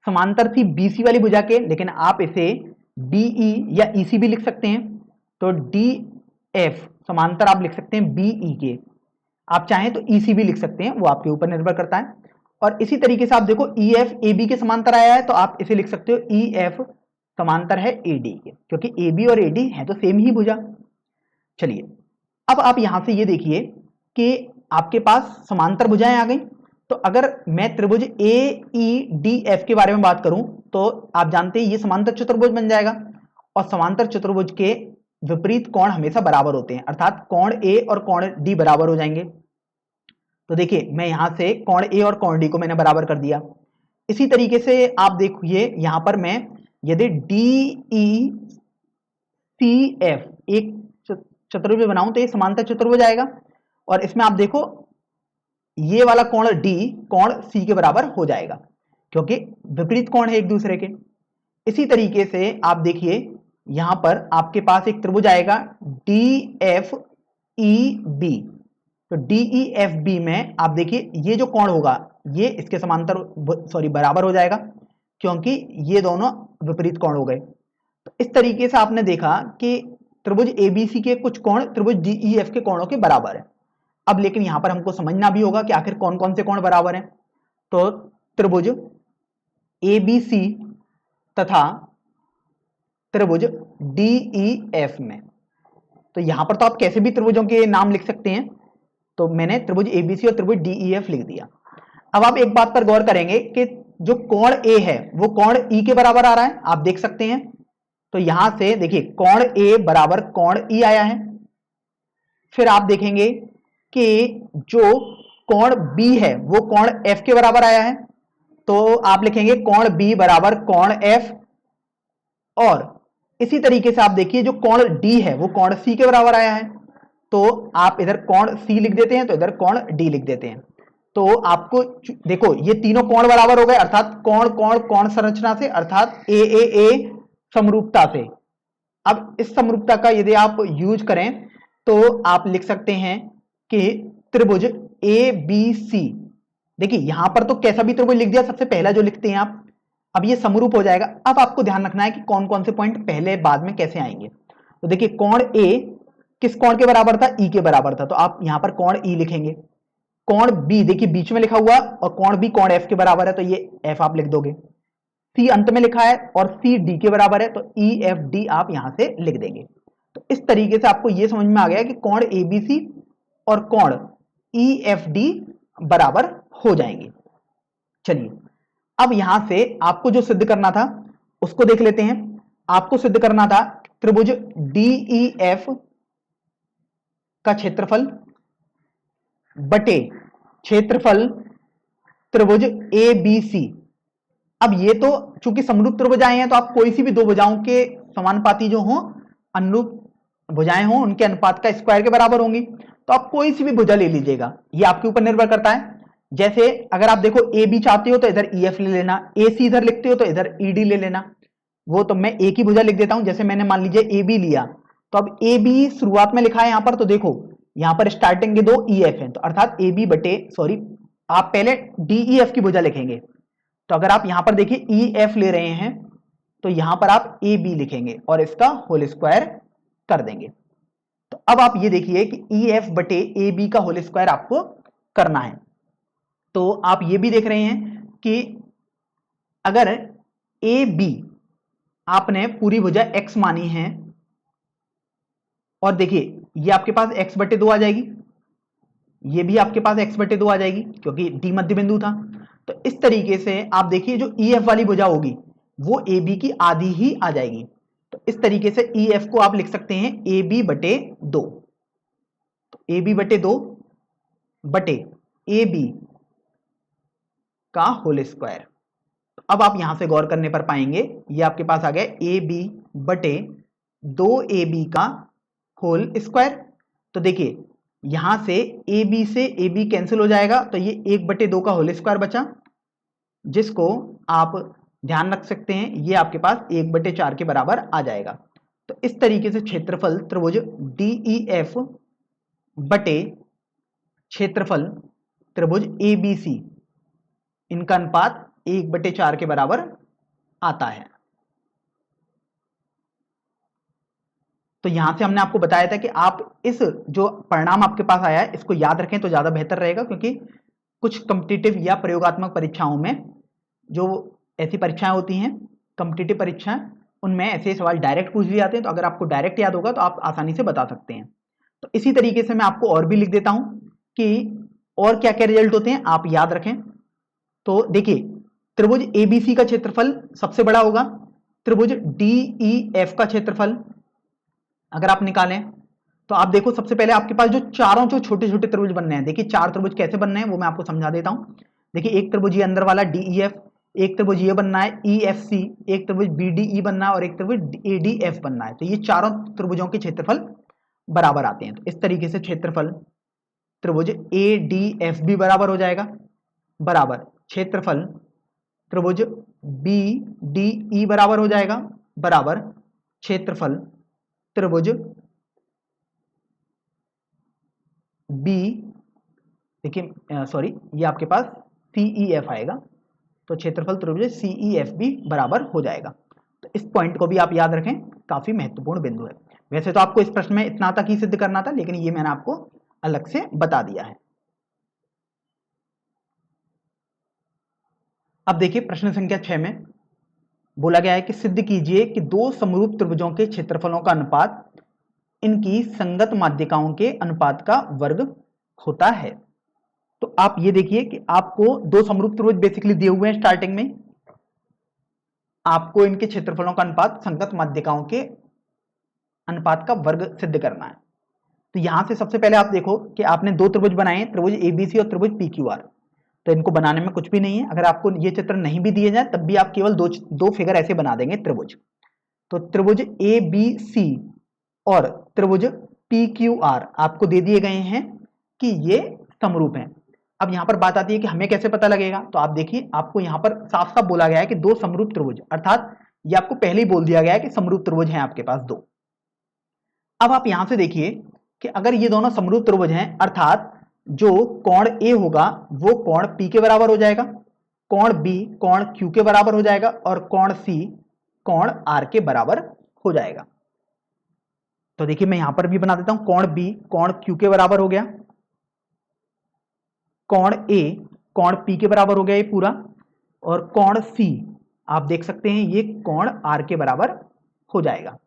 समांतर थी बीसी वाली भुजा के, लेकिन आप इसे डीई या ईसी भी लिख सकते हैं, तो डीएफ समांतर आप लिख सकते हैं बीई के, आप चाहें तो ईसी भी लिख सकते हैं, वो आपके ऊपर निर्भर करता है। और इसी तरीके से आप देखो ईएफ एबी के समांतर आया है, तो आप इसे लिख सकते हो ईएफ समांतर है एडी के, क्योंकि एबी और एडी है तो सेम ही भुजा। चलिए अब आप यहां से ये देखिए कि आपके पास समांतर भुजाएं आ गई, तो अगर मैं त्रिभुज ए ई डी एफ के बारे में बात करूं तो आप जानते हैं ये समांतर चतुर्भुज बन जाएगा, और समांतर चतुर्भुज के विपरीत कोण हमेशा बराबर होते हैं, अर्थात कोण ए और कोण डी बराबर हो जाएंगे। तो देखिए मैं यहां से कोण ए और कोण डी को मैंने बराबर कर दिया। इसी तरीके से आप देखिए यहां पर मैं यदि डी ई सी एफ एक चतुर्भुज बनाऊं तो ये समांतर चतुर्भुज आएगा, और इसमें आप देखो ये वाला कोण डी कोण सी के बराबर हो जाएगा, क्योंकि विपरीत कोण है एक दूसरे के। इसी तरीके से आप देखिए यहां पर आपके पास एक त्रिभुज आएगा डी एफ ई बी, तो डी ई एफ बी में आप देखिए ये जो कोण होगा ये इसके समांतर बराबर हो जाएगा, क्योंकि ये दोनों विपरीत कोण हो गए। तो इस तरीके से आपने देखा कि त्रिभुज एबीसी के कुछ कोण त्रिभुज डीईएफ के कोणों के बराबर है। अब लेकिन यहां पर हमको समझना भी होगा कि आखिर कौन कौन से कोण बराबर हैं। तो त्रिभुज एबीसी तथा त्रिभुज डीईएफ में, तो यहां पर तो आप कैसे भी त्रिभुजों के नाम लिख सकते हैं, तो मैंने त्रिभुज एबीसी और त्रिभुज डीईएफ लिख दिया। अब आप एक बात पर गौर करेंगे कि जो कोण ए है वो कोण ई के बराबर आ रहा है, आप देख सकते हैं। तो यहां से देखिए कोण ए बराबर कोण ई आया है। फिर आप देखेंगे कि जो कोण बी है वो कोण एफ के बराबर आया है, तो आप लिखेंगे कोण बी बराबर कोण एफ। और इसी तरीके से आप देखिए जो कोण डी है वो कोण सी के बराबर आया है, तो आप इधर कोण सी लिख देते हैं तो इधर कोण डी लिख देते हैं। तो आपको देखो ये तीनों कोण बराबर हो गए, अर्थात कोण कोण कोण संरचना से, अर्थात ए समरूपता से। अब इस समरूपता का यदि आप यूज करें तो आप लिख सकते हैं कि त्रिभुज ए बी सी, देखिए यहां पर तो कैसा भी त्रिभुज लिख दिया, सबसे पहला जो लिखते हैं आप, अब ये समरूप हो जाएगा। अब आपको ध्यान रखना है कि कौन कौन से पॉइंट पहले बाद में कैसे आएंगे। तो देखिए कोण ए किस कोण के बराबर था, ई के बराबर था, तो आप यहां पर कोण ई लिखेंगे। कोण बी देखिए बीच में लिखा हुआ, और कोण बी कोण एफ के बराबर है, तो ये एफ आप लिख दोगे। सी अंत में लिखा है और सी डी के बराबर है, तो ई एफ डी आप यहां से लिख देंगे। तो इस तरीके से आपको यह समझ में आ गया कि कोण एबीसी और कोण ई एफ डी बराबर हो जाएंगे। चलिए अब यहां से आपको जो सिद्ध करना था उसको देख लेते हैं। आपको सिद्ध करना था त्रिभुज डीईएफ का क्षेत्रफल बटे क्षेत्रफल त्रिभुज एबीसी। अब ये तो चूंकि समरूप त्रिभुज आए हैं तो आप कोई सी भी दो भुजाओं के समानुपाती जो हो, अनुरूप भुजाएं हो, उनके अनुपात का स्क्वायर के बराबर होंगी, तो आप कोई सी भी भुजा ले लीजिएगा, ये आपके ऊपर निर्भर करता है। जैसे अगर आप देखो ए बी चाहते हो तो इधर ई एफ ले लेना, ए सी इधर लिखते हो तो इधर ई डी ले लेना, वो तो मैं एक ही भुजा लिख देता हूं। जैसे मैंने मान लीजिए ए बी लिया, तो अब ए बी शुरुआत में लिखा है यहां पर, तो देखो यहां पर स्टार्टिंग के दो ई एफ है, तो अर्थात ए बी बटे आप पहले डी ई एफ की भुजा लिखेंगे। तो अगर आप यहां पर देखिए ई एफ ले रहे हैं तो यहां पर आप ए बी लिखेंगे और इसका होल स्क्वायर कर देंगे। तो अब आप ये देखिए कि ई एफ बटे ए बी का होल स्क्वायर आपको करना है। तो आप ये भी देख रहे हैं कि अगर ए बी आपने पूरी भुजा x मानी है, और देखिए ये आपके पास x बटे 2 आ जाएगी, ये भी आपके पास x बटे 2 आ जाएगी क्योंकि d मध्य बिंदु था। तो इस तरीके से आप देखिए जो ई एफ वाली भुजा होगी वो ए बी की आधी ही आ जाएगी। तो इस तरीके से ई एफ को आप लिख सकते हैं ए बी बटे 2। तो ए बी बटे 2 बटे ए बी का होल स्क्वायर। अब आप यहां से गौर करने पर पाएंगे ये आपके पास आ गया ए बी बटे 2 ए बी का होल स्क्वायर। तो देखिए यहां से ए बी कैंसिल हो जाएगा, तो ये 1/2 का होल स्क्वायर बचा, जिसको आप ध्यान रख सकते हैं ये आपके पास 1/4 के बराबर आ जाएगा। तो इस तरीके से क्षेत्रफल त्रिभुज डी ई एफ बटे क्षेत्रफल त्रिभुज ए बी सी, इनका अनुपात 1/4 के बराबर आता है। तो यहां से हमने आपको बताया था कि आप इस जो परिणाम आपके पास आया है इसको याद रखें तो ज्यादा बेहतर रहेगा, क्योंकि कुछ कॉम्पिटिटिव या प्रयोगात्मक परीक्षाओं में जो ऐसी परीक्षाएं होती हैं, कॉम्पिटिटिव परीक्षाएं, उनमें ऐसे सवाल डायरेक्ट पूछ लिए जाते हैं। तो अगर आपको डायरेक्ट याद होगा तो आप आसानी से बता सकते हैं। तो इसी तरीके से मैं आपको और भी लिख देता हूं कि और क्या क्या रिजल्ट होते हैं आप याद रखें। तो देखिए त्रिभुज एबीसी का क्षेत्रफल सबसे बड़ा होगा, त्रिभुज डीईएफ का क्षेत्रफल अगर आप निकालें तो आप देखो सबसे पहले आपके पास जो चारों जो छोटे छोटे त्रिभुज बनने हैं, देखिए 4 त्रिभुज कैसे बनने हैं वो मैं आपको समझा देता हूं। देखिए एक त्रिभुज ये अंदर वाला डीईएफ, एक त्रिभुज ये बनना है ईएफसी, एक त्रिभुज बीडीई बनना है और एक त्रिभुज एडीएफ बनना है। तो ये चारों त्रिभुजों के क्षेत्रफल बराबर आते हैं। तो इस तरीके से क्षेत्रफल त्रिभुज एडीएफ भी बराबर हो जाएगा, बराबर क्षेत्रफल त्रिभुज बीडीई बराबर हो जाएगा, बराबर क्षेत्रफल त्रिभुज बी, देखिए सॉरी ये आपके पास सीईएफ आएगा, तो क्षेत्रफल त्रिभुज सीईएफ भी बराबर हो जाएगा। तो इस पॉइंट को भी आप याद रखें, काफी महत्वपूर्ण बिंदु है। वैसे तो आपको इस प्रश्न में इतना तक ही सिद्ध करना था, लेकिन ये मैंने आपको अलग से बता दिया है। अब देखिए प्रश्न संख्या 6 में बोला गया है कि सिद्ध कीजिए कि दो समरूप त्रिभुजों के क्षेत्रफलों का अनुपात इनकी संगत माध्यिकाओं के अनुपात का वर्ग होता है। तो आप ये देखिए कि आपको दो समरूप त्रिभुज बेसिकली दिए हुए हैं स्टार्टिंग में, आपको इनके क्षेत्रफलों का अनुपात संगत माध्यिकाओं के अनुपात का वर्ग सिद्ध करना है। तो यहां से सबसे पहले आप देखो कि आपने दो त्रिभुज बनाए हैं, त्रिभुज एबीसी और त्रिभुज पीक्यूआर। तो इनको बनाने में कुछ भी नहीं है, अगर आपको ये चित्र नहीं भी दिए जाए तब भी आप केवल दो फिगर ऐसे बना देंगे त्रिभुज। तो त्रिभुज ए बी सी और त्रिभुज पी क्यू आर आपको दे दिए गए हैं कि ये समरूप हैं। अब यहां पर बात आती है कि हमें कैसे पता लगेगा। तो आप देखिए आपको यहां पर साफ साफ बोला गया है कि दो समरूप त्रिभुज, अर्थात ये आपको पहले ही बोल दिया गया है कि समरूप त्रिभुज हैं आपके पास दो। अब आप यहां से देखिए कि अगर ये दोनों समरूप त्रिभुज हैं, अर्थात जो कोण ए होगा वो कोण पी के बराबर हो जाएगा, कोण बी कोण क्यू के बराबर हो जाएगा और कोण सी कोण आर के बराबर हो जाएगा। तो देखिए मैं यहां पर भी बना देता हूं, कोण बी कोण क्यू के बराबर हो गया, कोण ए कोण पी के बराबर हो गया ये पूरा, और कोण सी आप देख सकते हैं ये कोण आर के बराबर हो जाएगा।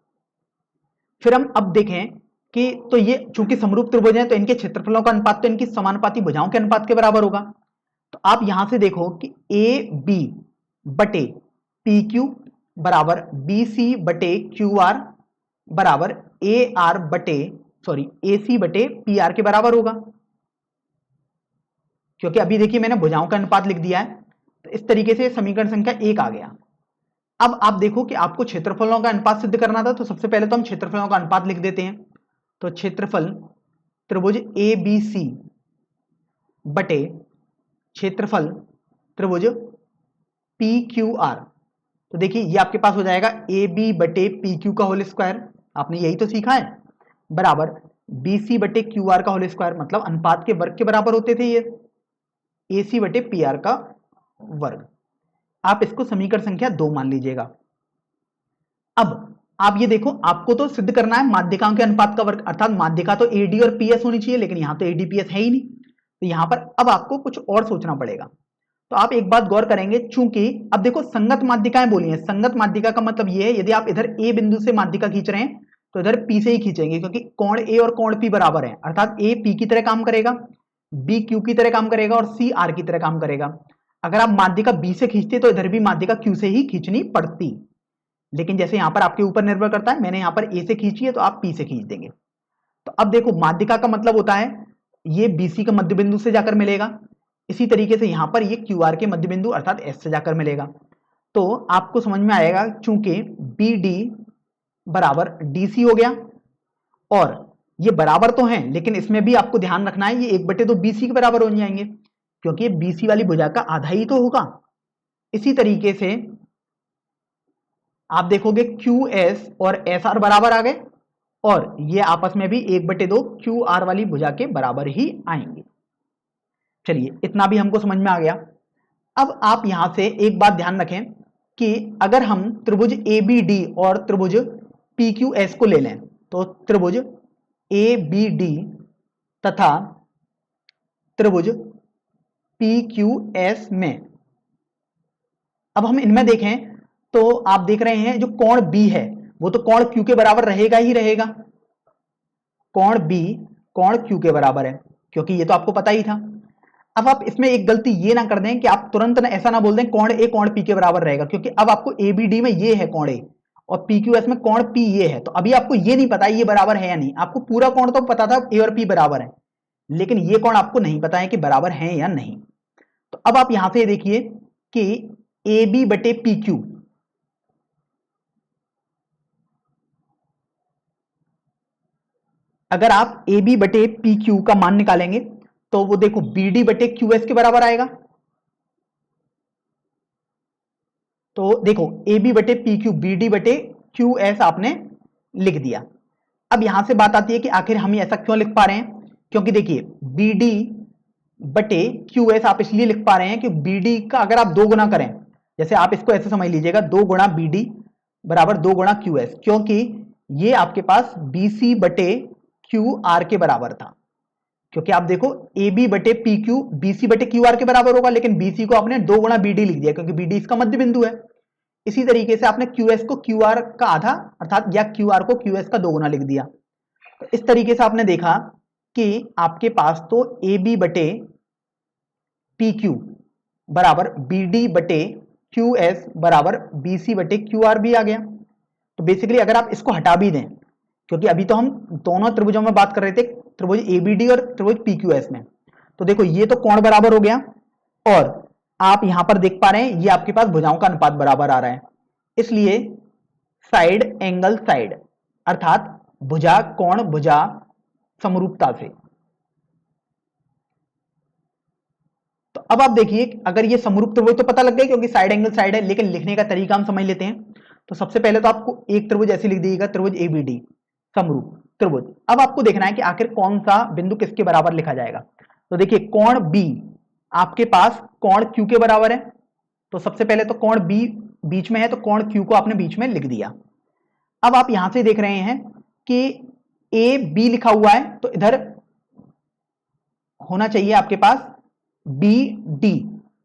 फिर हम अब देखें कि तो ये चूंकि समरूप त्रिभुज हैं तो इनके क्षेत्रफलों का अनुपात तो इनकी समानुपाती भुजाओं के अनुपात के बराबर होगा। तो आप यहां से देखो कि ए बी बटे पी क्यू बराबर बी सी बटे क्यू आर बराबर ए आर बटे ए सी बटे पी आर के बराबर होगा, क्योंकि अभी देखिए मैंने भुजाओं का अनुपात लिख दिया है। तो इस तरीके से समीकरण संख्या 1 आ गया। अब आप देखो कि आपको क्षेत्रफलों का अनुपात सिद्ध करना था, तो सबसे पहले तो हम क्षेत्रफलों का अनुपात लिख देते हैं। तो क्षेत्रफल त्रिभुज ए बी सी बटे क्षेत्रफल त्रिभुज पी क्यू आर। तो देखिए ये आपके पास हो जाएगा ए बी बटे पी क्यू का होल स्क्वायर, आपने यही तो सीखा है, बराबर बी सी बटे क्यू आर का होल स्क्वायर, मतलब अनुपात के वर्ग के बराबर होते थे ये, ए सी बटे पी आर का वर्ग। आप इसको समीकरण संख्या 2 मान लीजिएगा। अब आप ये देखो, आपको तो सिद्ध करना है माध्यिकाओं के अनुपात का वर्ग, अर्थात माध्यिका तो एडी और पीएस होनी चाहिए, लेकिन यहां तो एडीपीएस है ही नहीं, तो यहां पर अब आपको कुछ और सोचना पड़ेगा। तो आप एक बात गौर करेंगे, चूंकि अब देखो संगत माध्यिकाएं बोली हैं, संगत माध्यिका का मतलब ये है यदि आप इधर ए बिंदु से माध्यिका खींच रहे हैं तो इधर पी से ही खींचेंगे, क्योंकि कोण ए और कोण पी बराबर है, अर्थात ए पी की तरह काम करेगा, बी क्यू की तरह काम करेगा और सी आर की तरह काम करेगा। अगर आप माध्यिका बी से खींचते तो इधर भी माध्यिका क्यू से ही खींचनी पड़ती, लेकिन जैसे यहां पर आपके ऊपर निर्भर करता है, मैंने यहां पर ए से खींची है तो आप पी से खींच देंगे। तो अब देखो माध्यिका का मतलब होता है ये बीसी के मध्य बिंदु से जाकर मिलेगा, इसी तरीके से यहां पर ये क्यू आर के मध्य बिंदु अर्थात एस से जाकर मिलेगा। तो आपको समझ में आएगा, चूंकि बी डी बराबर डी सी हो गया, और ये बराबर तो हैं लेकिन इसमें भी आपको ध्यान रखना है ये 1/2 बीसी के बराबर हो जाएंगे, क्योंकि ये बीसी वाली भुजा का आधा ही तो होगा। इसी तरीके से आप देखोगे क्यू एस और एस आर बराबर आ गए, और ये आपस में भी 1/2 क्यू आर वाली भुजा के बराबर ही आएंगे। चलिए इतना भी हमको समझ में आ गया। अब आप यहां से एक बात ध्यान रखें कि अगर हम त्रिभुज ए बी डी और त्रिभुज पी क्यू एस को ले लें, तो त्रिभुज ए बी डी तथा त्रिभुज पी क्यू एस में अब हम इनमें देखें तो आप देख रहे हैं जो कोण बी है वो तो कोण क्यू के बराबर रहेगा ही रहेगा, कोण बी कोण क्यू के बराबर है, क्योंकि ये तो आपको पता ही था। अब आप इसमें एक गलती ये ना कर दें कि आप तुरंत ना ऐसा ना बोल दें कोण ए कोण पी के बराबर रहेगा, क्योंकि अब आपको ए बी डी में ये है कोण ए और पी क्यू एस में कोण पी ये है, तो अभी आपको ये नहीं पता ये बराबर है या नहीं। आपको पूरा कोण तो पता था ए और पी बराबर है, लेकिन ये कोण आपको नहीं पता है कि बराबर है या नहीं। तो अब आप यहां से देखिए कि ए बी बटे पी क्यू, अगर आप ए बी बटे पी क्यू का मान निकालेंगे तो वो देखो बी डी बटे क्यू एस के बराबर आएगा। तो देखो ए बी बटे पी क्यू बी डी बटे क्यू एस आपने लिख दिया। अब यहां से बात आती है कि आखिर हम ऐसा क्यों लिख पा रहे हैं, क्योंकि देखिए बी डी बटे क्यू एस आप इसलिए लिख पा रहे हैं कि बी डी का अगर आप 2 गुना करें, जैसे आप इसको ऐसे समझ लीजिएगा 2 गुणा बी डी बराबर 2 गुणा क्यू एस, क्योंकि ये आपके पास बी सी बटे क्यू आर के बराबर था। क्योंकि आप देखो ए बी बटे पी क्यू बी सी बटे क्यू आर के बराबर होगा, लेकिन बी सी को आपने 2 गुणा बी डी लिख दिया क्योंकि बी डी इसका मध्य बिंदु है। इसी तरीके से आपने क्यू एस को क्यू आर का आधा अर्थात या क्यू आर को क्यू एस का 2 गुना लिख दिया। तो इस तरीके से आपने देखा कि आपके पास तो ए बी बटे पी क्यू बराबर बी डी बटे क्यू एस बराबर बी सी बटे क्यू आर भी आ गया। तो बेसिकली अगर आप इसको हटा भी दें, क्योंकि अभी तो हम दोनों त्रिभुजों में बात कर रहे थे, त्रिभुज एबीडी और त्रिभुज पीक्यूएस में, तो देखो ये तो कोण बराबर हो गया, और आप यहां पर देख पा रहे हैं ये आपके पास भुजाओं का अनुपात बराबर आ रहा है, इसलिए साइड एंगल साइड अर्थात भुजा कोण भुजा समरूपता से। तो अब आप देखिए अगर ये समरूप त्रिभुज तो पता लग गया क्योंकि साइड एंगल साइड है, लेकिन लिखने का तरीका हम समझ लेते हैं। तो सबसे पहले तो आपको एक त्रिभुज ऐसे लिख दीजिएगा, त्रिभुज एबीडी समरूप त्रिभुज। अब आपको देखना है कि आखिर कौन सा बिंदु किसके बराबर लिखा जाएगा। तो देखिए कोण बी आपके पास कोण क्यू के बराबर है, तो सबसे पहले तो कोण बी बीच में है तो कोण क्यू को आपने बीच में लिख दिया। अब आप यहां से देख रहे हैं कि ए बी लिखा हुआ है, तो इधर होना चाहिए आपके पास बी डी,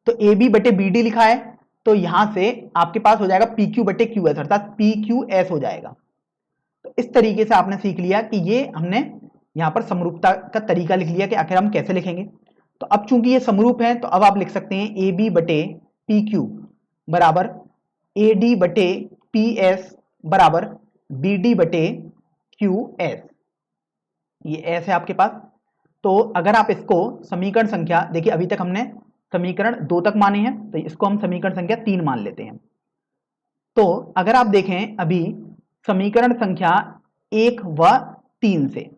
तो ए बी बटे बी डी लिखा है, तो यहां से आपके पास हो जाएगा पी क्यू बटे क्यू एस अर्थात पी क्यू एस हो जाएगा। तो इस तरीके से आपने सीख लिया कि ये हमने यहां पर समरूपता का तरीका लिख लिया कि आखिर हम कैसे लिखेंगे। तो अब चूंकि ये समरूप है तो अब आप लिख सकते हैं ए बी बटे पी क्यू बराबर ए डी बटे पी एस बराबर बी डी बटे क्यू एस, ये एस है आपके पास। तो अगर आप इसको समीकरण संख्या देखिए, अभी तक हमने समीकरण 2 तक माने हैं, तो इसको हम समीकरण संख्या 3 मान लेते हैं। तो अगर आप देखें अभी समीकरण संख्या 1 व 3 से,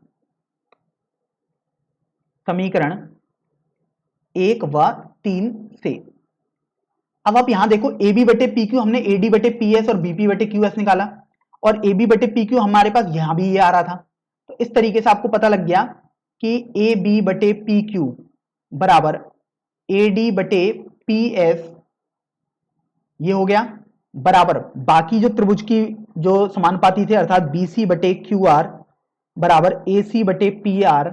समीकरण 1 व 3 से अब आप यहां देखो ए बी बटे पी क्यू हमने ए डी बटे पी एस और बीपी बटे क्यू एस निकाला, और ए बी बटे पी क्यू हमारे पास यहां भी ये आ रहा था। तो इस तरीके से आपको पता लग गया कि ए बी बटे पी क्यू बराबर ए डी बटे पी एस ये हो गया, बराबर बाकी जो त्रिभुज की जो समानुपाती थे, अर्थात BC बटे QR बराबर AC बटे PR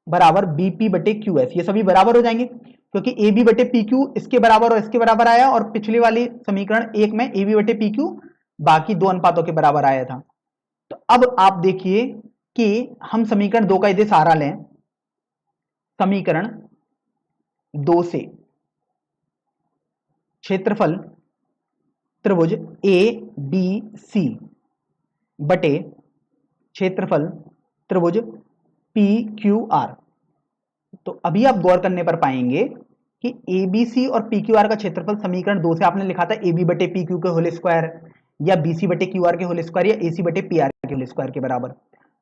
बराबर BP बटे QS, ये सभी बराबर हो जाएंगे क्योंकि AB बटे PQ इसके बराबर और इसके बराबर आया, और पिछले वाली समीकरण 1 में AB बटे PQ बाकी दो अनुपातों के बराबर आया था। तो अब आप देखिए कि हम समीकरण 2 का यदि सहारा लें, समीकरण 2 से क्षेत्रफल त्रिभुज ABC बटे क्षेत्रफल त्रिभुज PQR, तो अभी आप गौर करने पर पाएंगे कि ABC और PQR का क्षेत्रफल समीकरण 2 से आपने लिखा था AB बटे PQ के होल स्क्वायर या BC बटे QR के होल स्क्वायर या AC बटे PR के होल स्क्वायर के बराबर।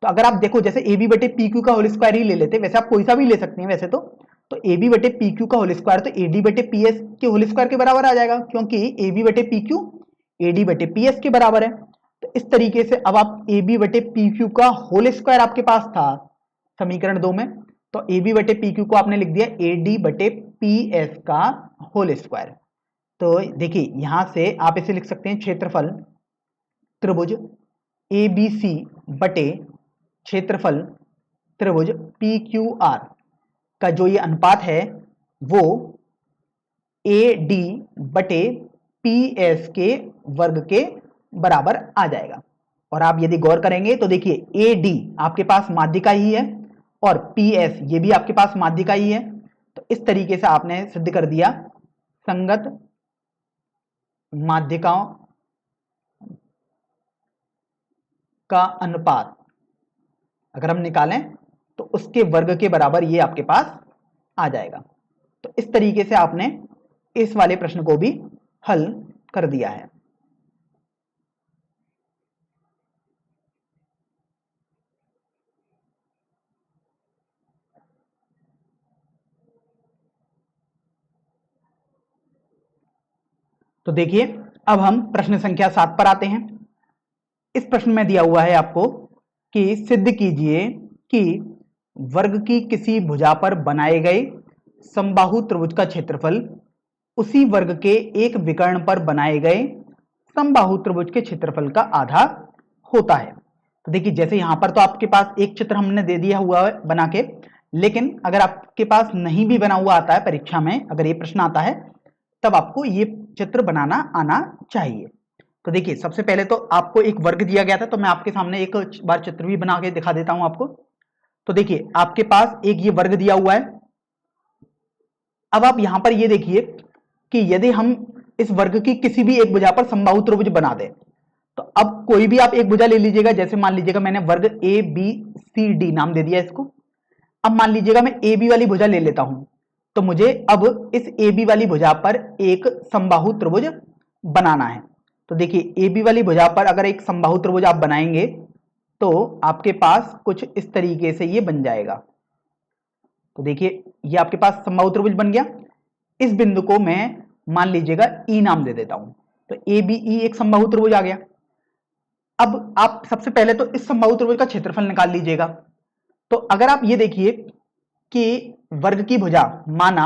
तो अगर आप देखो जैसे AB बटे PQ का होल स्क्वायर ही ले लेते, वैसे आप कोई सा भी ले सकते हैं वैसे तो AB बटे PQ का होल स्क्वायर तो AD बटे PS के होल स्क्वायर के बराबर आ जाएगा, क्योंकि AB बटे PQ AD बटे PS के बराबर है। तो इस तरीके से अब आप AB बटे PQ का होल स्क्वायर आपके पास था समीकरण 2 में, तो AB बटे PQ को आपने लिख दिया AD बटे PS का होल स्क्वायर। तो देखिए यहां से आप इसे लिख सकते हैं क्षेत्रफल त्रिभुज ABC बटे क्षेत्रफल त्रिभुज PQR का जो ये अनुपात है वो AD बटे PS के वर्ग के बराबर आ जाएगा। और आप यदि गौर करेंगे तो देखिए AD आपके पास माध्यिका ही है और PS ये भी आपके पास माध्यिका ही है, तो इस तरीके से आपने सिद्ध कर दिया संगत माध्यिकाओं का अनुपात अगर हम निकालें तो उसके वर्ग के बराबर ये आपके पास आ जाएगा। तो इस तरीके से आपने इस वाले प्रश्न को भी हल कर दिया है। तो देखिए अब हम प्रश्न संख्या 7 पर आते हैं। इस प्रश्न में दिया हुआ है आपको कि सिद्ध कीजिए कि वर्ग की किसी भुजा पर बनाए गए समबाहु त्रिभुज का क्षेत्रफल उसी वर्ग के एक विकर्ण पर बनाए गए समबाहु त्रिभुज के क्षेत्रफल का आधा होता है। तो देखिए जैसे यहां पर तो आपके पास एक चित्र हमने दे दिया हुआ है बना के, लेकिन अगर आपके पास नहीं भी बना हुआ आता है परीक्षा में, अगर ये प्रश्न आता है तब आपको ये चित्र बनाना आना चाहिए। तो देखिए सबसे पहले तो आपको एक वर्ग दिया गया था, तो मैं आपके सामने एक बार चित्र भी बना के दिखा देता हूं आपको। तो देखिए आपके पास एक ये वर्ग दिया हुआ है। अब आप यहां पर ये देखिए कि यदि हम इस वर्ग की किसी भी एक भुजा पर समबाहु त्रिभुज बना दें, तो अब कोई भी आप एक भुजा ले लीजिएगा, जैसे मान लीजिएगा मैंने वर्ग ABCD नाम दे दिया इसको। अब मान लीजिएगा मैं AB वाली भुजा ले लेता हूं, तो मुझे अब इस AB वाली भुजा पर एक समबाहु त्रिभुज बनाना है। तो देखिए AB वाली भुजा पर अगर एक समबाहु त्रिभुज आप बनाएंगे तो आपके पास कुछ इस तरीके से ये बन जाएगा। तो देखिए ये आपके पास समबाहु त्रिभुज बन गया। इस बिंदु को मैं मान लीजिएगा E नाम दे देता हूं, तो ABE एक समबाहु त्रिभुज आ गया। अब आप सबसे पहले तो इस समबाहु त्रिभुज का क्षेत्रफल निकाल लीजिएगा। तो अगर आप ये देखिए कि वर्ग की भुजा माना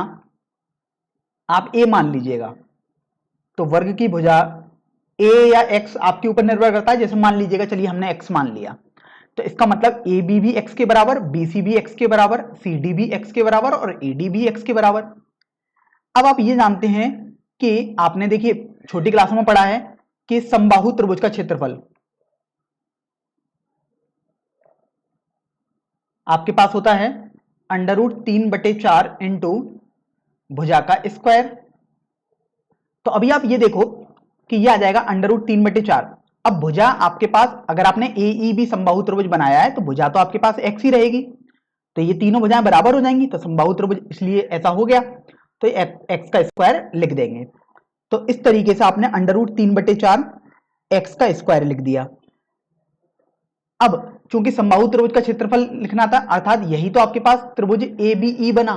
आप A मान लीजिएगा, तो वर्ग की भुजा A या X आपके ऊपर निर्भर करता है। जैसे मान लीजिएगा, चलिए हमने X मान लिया, तो इसका मतलब AB भी X के बराबर, BC भी X के बराबर, CD भी X के बराबर और AD भी X के बराबर। अब आप ये जानते हैं कि आपने देखिए छोटी क्लासों में पढ़ा है कि समबाहु त्रिभुज का क्षेत्रफल आपके पास होता है √3/4 इंटू भुजा का स्क्वायर। तो अभी आप ये देखो कि ये आ जाएगा √3/4। अब भुजा आपके पास, अगर आपने AEB समबाहु त्रिभुज बनाया है तो भुजा तो आपके पास X ही रहेगी, तो ये तीनों भुजाएं बराबर हो जाएंगी, तो समबाहु त्रिभुज इसलिए ऐसा हो गया, तो X का स्क्वायर लिख देंगे। तो इस तरीके से आपने √3/4 X का स्क्वायर लिख दिया। अब चूंकि समबाहु त्रिभुज का क्षेत्रफल लिखना था, अर्थात यही तो आपके पास त्रिभुज ABE बना,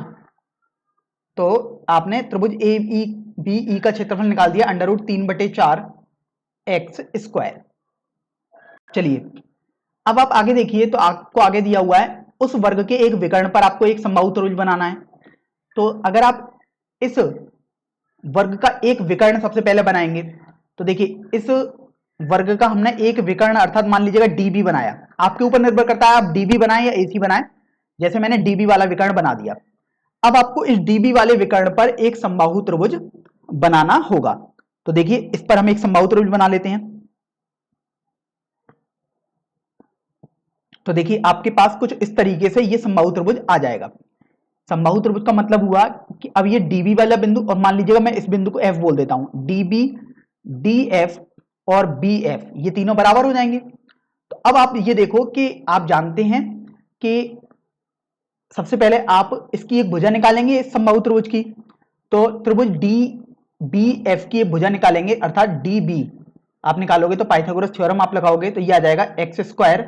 तो आपने त्रिभुज ABE का क्षेत्रफल निकाल दिया √3/4 X स्क्वायर। चलिए अब आप आगे देखिए, तो आपको आगे दिया हुआ है उस वर्ग के एक विकर्ण पर आपको एक समबाहु त्रिभुज बनाना है। तो अगर आप इस वर्ग का एक विकर्ण सबसे पहले बनाएंगे, तो देखिए इस वर्ग का हमने एक विकर्ण अर्थात मान लीजिएगा डीबी बनाया, आपके ऊपर निर्भर करता है आप डीबी बनाएं या एसी बनाएं। जैसे मैंने डीबी वाला विकर्ण बना दिया, अब आपको इस डीबी वाले विकर्ण पर एक समबाहु त्रिभुज बनाना होगा। तो देखिए इस पर हम एक समबाहु त्रिभुज बना लेते हैं। तो देखिए आपके पास कुछ इस तरीके से ये समबाहु त्रिभुज आ जाएगा। समबाहु त्रिभुज का मतलब हुआ कि अब ये डीबी वाला बिंदु, और मान लीजिएगा मैं इस बिंदु को एफ बोल देता हूं, डीबी, डीएफ और बीएफ ये तीनों बराबर हो जाएंगे। तो अब आप ये देखो कि आप जानते हैं कि सबसे पहले आप इसकी एक भुजा निकालेंगे इस समबाहु त्रिभुज की, तो त्रिभुज डी बी एफ की एक भुजा निकालेंगे अर्थात डी बी आप निकालोगे तो पाइथागोरस थ्योरम आप लगाओगे तो ये आ जाएगा X square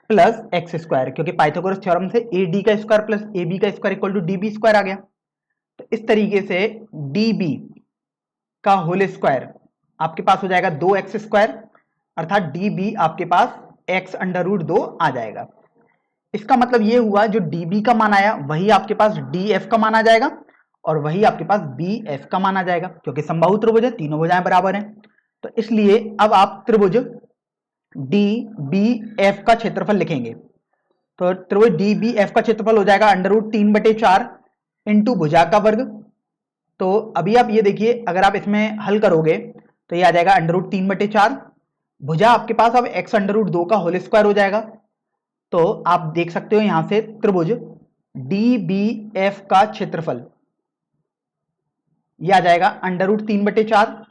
plus X square, क्योंकि पाइथागोरस थ्योरम से ए डी का स्क्वायर प्लस ए बी का square equal to D B square आ गया। तो इस तरीके से डी बी का होल स्क्वायर आपके पास हो जाएगा 2x स्क्वायर अर्थात डी बी आपके पास x अंडर रूट 2 आ जाएगा। इसका मतलब ये हुआ जो db का मान आया वही आपके पास df का मान आ जाएगा और वही आपके पास bf का मान आ जाएगा, क्योंकि समबाहु त्रिभुज है, तीनों भुजाएं बराबर हैं। तो इसलिए अब आप त्रिभुज dbf का क्षेत्रफल लिखेंगे, तो त्रिभुज dbf का क्षेत्रफल हो जाएगा अंडर रूट 3/4 इंटू भुजा का वर्ग। तो अभी आप ये देखिए अगर आप इसमें हल करोगे तो ये आ जाएगा अंडर रूट 3/4, भुजा आपके पास अब x अंडर रूट 2 का होल स्क्वायर हो जाएगा। तो आप देख सकते हो यहां से त्रिभुज DBF का क्षेत्रफल यह आ जाएगा अंडर रूट 3/4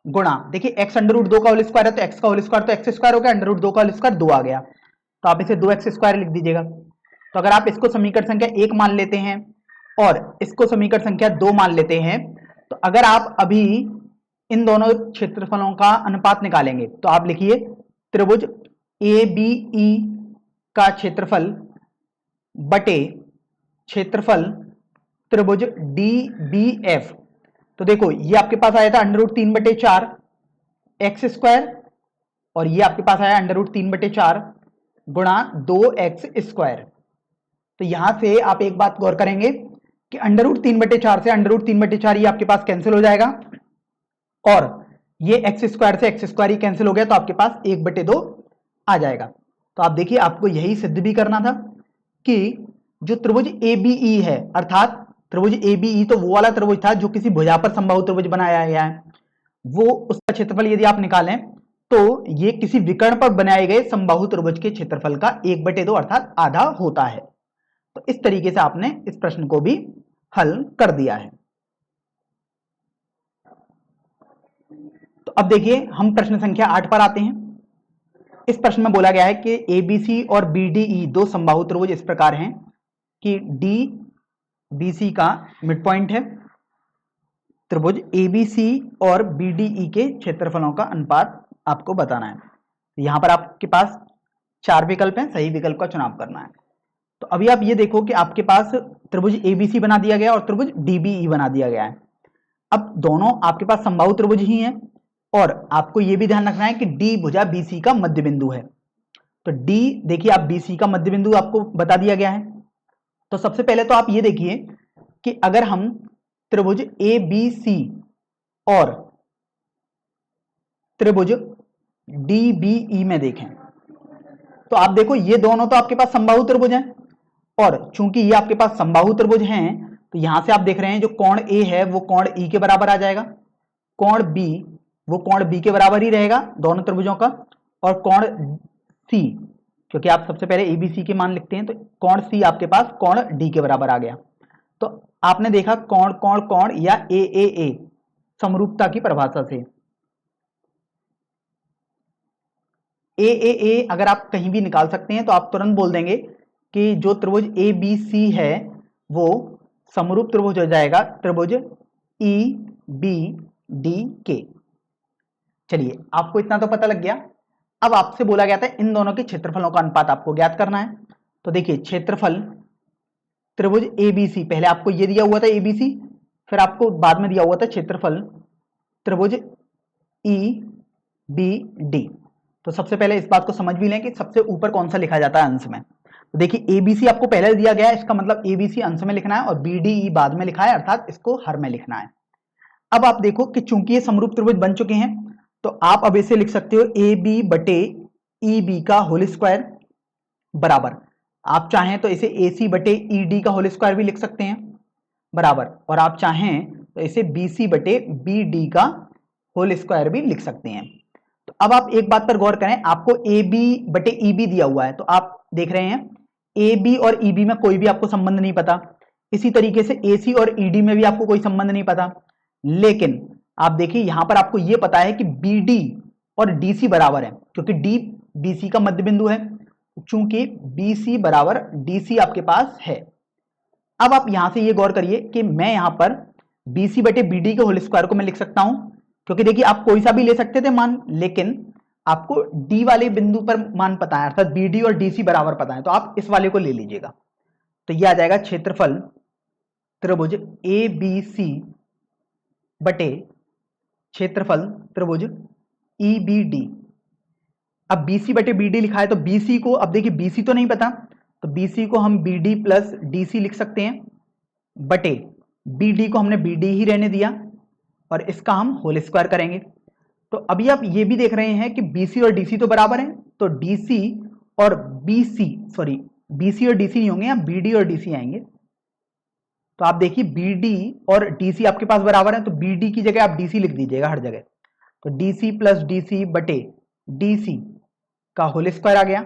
गुणा, देखिए x अंडर रूट 2 का होल स्क्वायर है तो x का होल स्क्वायर तो x स्क्वायर हो गया, अंडर रूट 2 का होल स्क्वायर 2 आ गया, तो आप इसे 2x स्क्वायर लिख दीजिएगा। तो अगर आप इसको समीकरण संख्या 1 मान लेते हैं और इसको समीकरण संख्या 2 मान लेते हैं, तो अगर आप अभी इन दोनों क्षेत्रफलों का अनुपात निकालेंगे तो आप लिखिए त्रिभुज ABE का क्षेत्रफल बटे क्षेत्रफल त्रिभुज DBF। तो देखो ये आपके पास आया था अंडर रूट 3/4 एक्स स्क्वायर और ये आपके पास आया अंडर रूट 3/4 गुणा 2x स्क्वायर। तो यहां से आप एक बात गौर करेंगे कि अंडर रूट 3/4 से अंडर रूट 3/4 ये आपके पास कैंसिल हो जाएगा और ये एक्स स्क्वायर से एक्स स्क्वायर ही कैंसिल हो गया, तो आपके पास 1/2 आ जाएगा। तो आप देखिए आपको यही सिद्ध भी करना था कि जो त्रिभुज ABE है अर्थात त्रिभुज ABE तो वो वाला त्रिभुज था जो किसी भुजा पर समबाहु त्रिभुज बनाया गया है, वो उसका क्षेत्रफल यदि आप निकालें तो ये किसी विकर्ण पर बनाए गए समबाहु त्रिभुज के क्षेत्रफल का 1/2 अर्थात आधा होता है। तो इस तरीके से आपने इस प्रश्न को भी हल कर दिया है। तो अब देखिए हम प्रश्न संख्या 8 पर आते हैं। इस प्रश्न में बोला गया है कि ABC और BDE दो समबाहु त्रिभुज इस प्रकार हैं कि DBC का मिड पॉइंट है, त्रिभुज ABC और BDE के क्षेत्रफलों का अनुपात आपको बताना है। यहां पर आपके पास 4 विकल्प हैं, सही विकल्प का चुनाव करना है। तो अभी आप ये देखो कि आपके पास त्रिभुज ABC बना दिया गया और त्रिभुज DBE बना दिया गया है। अब दोनों आपके पास समबाहु त्रिभुज ही हैं और आपको यह भी ध्यान रखना है कि D भुजा BC का मध्य बिंदु है। तो D देखिए आप BC का मध्य बिंदु आपको बता दिया गया है। तो सबसे पहले तो आप ये देखिए कि अगर हम त्रिभुज ABC और त्रिभुज DBE में देखें तो आप देखो ये दोनों तो आपके पास समबाहु त्रिभुज हैं और चूंकि ये आपके पास समबाहु त्रिभुज हैं तो यहां से आप देख रहे हैं जो कोण A है वो कोण E के बराबर आ जाएगा, कोण B वो कोण B के बराबर ही रहेगा दोनों त्रिभुजों का, और कोण C क्योंकि आप सबसे पहले ABC के मान लिखते हैं तो कोण C आपके पास कोण D के बराबर आ गया। तो आपने देखा कोण कोण कोण या AAA समरूपता की परिभाषा से AAA अगर आप कहीं भी निकाल सकते हैं तो आप तुरंत बोल देंगे कि जो त्रिभुज ABC है वो समरूप त्रिभुज हो जाएगा त्रिभुज EBDK। चलिए आपको इतना तो पता लग गया। अब आपसे बोला गया था इन दोनों के क्षेत्रफलों का अनुपात आपको ज्ञात करना है। तो देखिए क्षेत्रफल त्रिभुज ABC, पहले आपको ये दिया हुआ था ABC, फिर आपको बाद में दिया हुआ था क्षेत्रफल त्रिभुज EBD। तो सबसे पहले इस बात को समझ भी लें कि सबसे ऊपर कौन सा लिखा जाता है अंश में। तो देखिए ABC आपको पहले दिया गया है, इसका मतलब ABC अंश में लिखना है और BDE बाद में लिखा है अर्थात इसको हर में लिखना है। अब आप देखो कि चूंकि ये समरूप त्रिभुज बन चुके हैं तो आप अब इसे लिख सकते हो ए बी बटे ई बी का होल स्क्वायर बराबर, आप चाहें तो इसे ए सी बटे ई डी का होल स्क्वायर भी लिख सकते हैं बराबर, और आप चाहें तो इसे बी सी बटे बी डी का होल स्क्वायर भी लिख सकते हैं। तो अब आप एक बात पर गौर करें, आपको ए बी बटे ई बी दिया हुआ है, तो आप देख रहे हैं ए बी और ई बी में कोई भी आपको संबंध नहीं पता, इसी तरीके से ए सी और ई डी में भी आपको कोई संबंध नहीं पता, लेकिन आप देखिए यहां पर आपको यह पता है कि बी डी और डी सी बराबर है, क्योंकि डी बी सी का मध्य बिंदु है, चूंकि बी सी बराबर डी सी आपके पास है। अब आप यहां से ये गौर करिए कि मैं यहां पर बी सी बटे बी डी के होल स्क्वायर को मैं लिख सकता हूं, क्योंकि देखिए आप कोई सा भी ले सकते थे मान, लेकिन आपको डी वाले बिंदु पर मान पता है, अर्थात बी डी और डी सी बराबर पता है, तो आप इस वाले को ले लीजिएगा। तो यह आ जाएगा क्षेत्रफल त्रिभुज ए बी सी बटे क्षेत्रफल त्रिभुज ई बी डी। अब बी सी बटे बी डी लिखा है, तो बी सी को, अब देखिए बी सी तो नहीं पता, तो बी सी को हम B D plus D C लिख सकते हैं बटे बी डी को हमने बी डी ही रहने दिया और इसका हम होल स्क्वायर करेंगे। तो अभी आप ये भी देख रहे हैं कि बी सी और डी सी तो बराबर हैं, तो डी सी और B C, sorry B C और डी सी नहीं होंगे, यहाँ बी डी और डी सी आएंगे। तो आप देखिए बी डी और डी सी आपके पास बराबर है, तो बी डी की जगह आप डी सी लिख दीजिएगा हर जगह, तो D C plus D C बटे डी सी का होल स्क्वायर आ गया,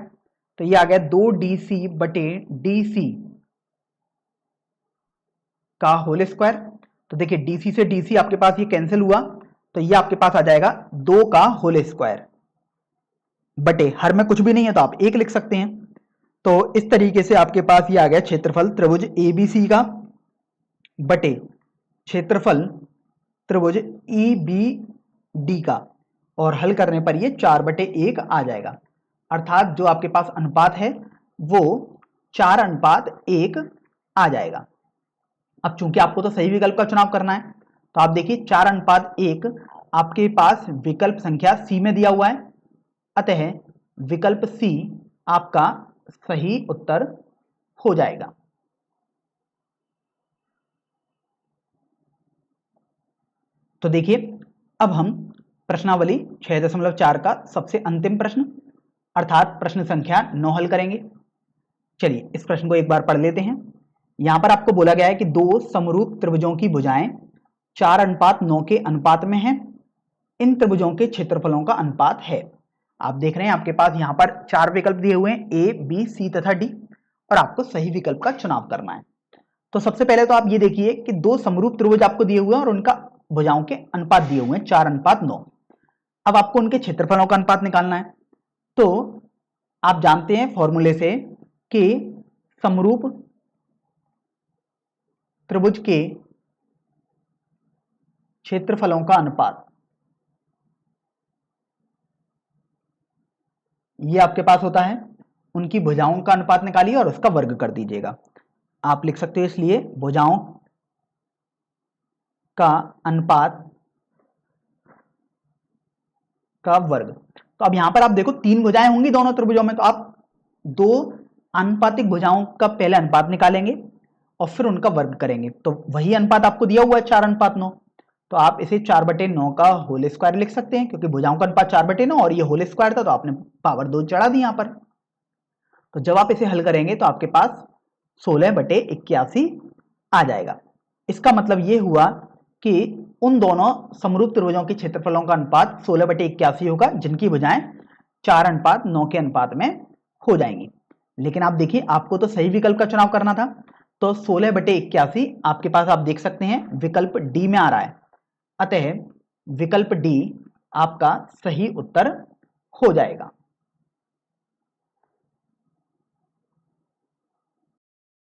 तो ये आ गया 2dc बटे डी का होल स्क्वायर। तो देखिए डीसी से डीसी आपके पास ये कैंसिल हुआ, तो ये आपके पास आ जाएगा 2 का होल स्क्वायर बटे, हर में कुछ भी नहीं है तो आप 1 लिख सकते हैं। तो इस तरीके से आपके पास ये आ गया क्षेत्रफल त्रिभुज एबीसी का बटे क्षेत्रफल त्रिभुज ईबीडी का, और हल करने पर ये 4/1 आ जाएगा, अर्थात जो आपके पास अनुपात है वो 4:1 आ जाएगा। अब चूंकि आपको तो सही विकल्प का चुनाव करना है, तो आप देखिए 4:1 आपके पास विकल्प संख्या सी में दिया हुआ है, अतः विकल्प सी आपका सही उत्तर हो जाएगा। तो देखिए अब हम प्रश्नावली 6.4 का सबसे अंतिम प्रश्न अर्थात प्रश्न संख्या 9 हल करेंगे। चलिए इस प्रश्न को एक बार पढ़ लेते हैं। यहां पर आपको बोला गया है कि दो समरूप त्रिभुजों की भुजाएं 4:9 के अनुपात में हैं, इन त्रिभुजों के क्षेत्रफलों का अनुपात है। आप देख रहे हैं आपके पास यहां पर 4 विकल्प दिए हुए हैं, ए बी सी तथा डी, और आपको सही विकल्प का चुनाव करना है। तो सबसे पहले तो आप ये देखिए कि दो समरूप त्रिभुज आपको दिए हुए हैं और उनका भुजाओं के अनुपात दिए हुए हैं 4:9। अब आपको उनके क्षेत्रफलों का अनुपात निकालना है। तो आप जानते हैं फॉर्मूले से कि समरूप त्रिभुज के क्षेत्रफलों का अनुपात, ये आपके पास होता है, उनकी भुजाओं का अनुपात निकालिए और उसका वर्ग कर दीजिएगा। आप लिख सकते हो इसलिए भुजाओं का अनुपात का वर्ग। तो अब यहां पर आप देखो 3 भुजाएं होंगी दोनों त्रिभुजों में, तो आप 2 आनुपातिक भुजाओं का पहले अनुपात निकालेंगे और फिर उनका वर्ग करेंगे, तो वही अनुपात आपको दिया हुआ है 4:9। तो आप इसे 4/9 का होल स्क्वायर लिख सकते हैं, क्योंकि भुजाओं का अनुपात 4/9 और ये होल स्क्वायर था, तो आपने पावर 2 चढ़ा दी यहां पर। तो जब आप इसे हल करेंगे तो आपके पास 16/81 आ जाएगा। इसका मतलब ये हुआ कि उन दोनों समरूप त्रिभुजों के क्षेत्रफलों का अनुपात 16/81 होगा, जिनकी भुजाएं 4:9 के अनुपात में हो जाएंगी। लेकिन आप देखिए आपको तो सही विकल्प का चुनाव करना था, तो 16/81 आपके पास आप देख सकते हैं विकल्प डी में आ रहा है, अतः विकल्प डी आपका सही उत्तर हो जाएगा।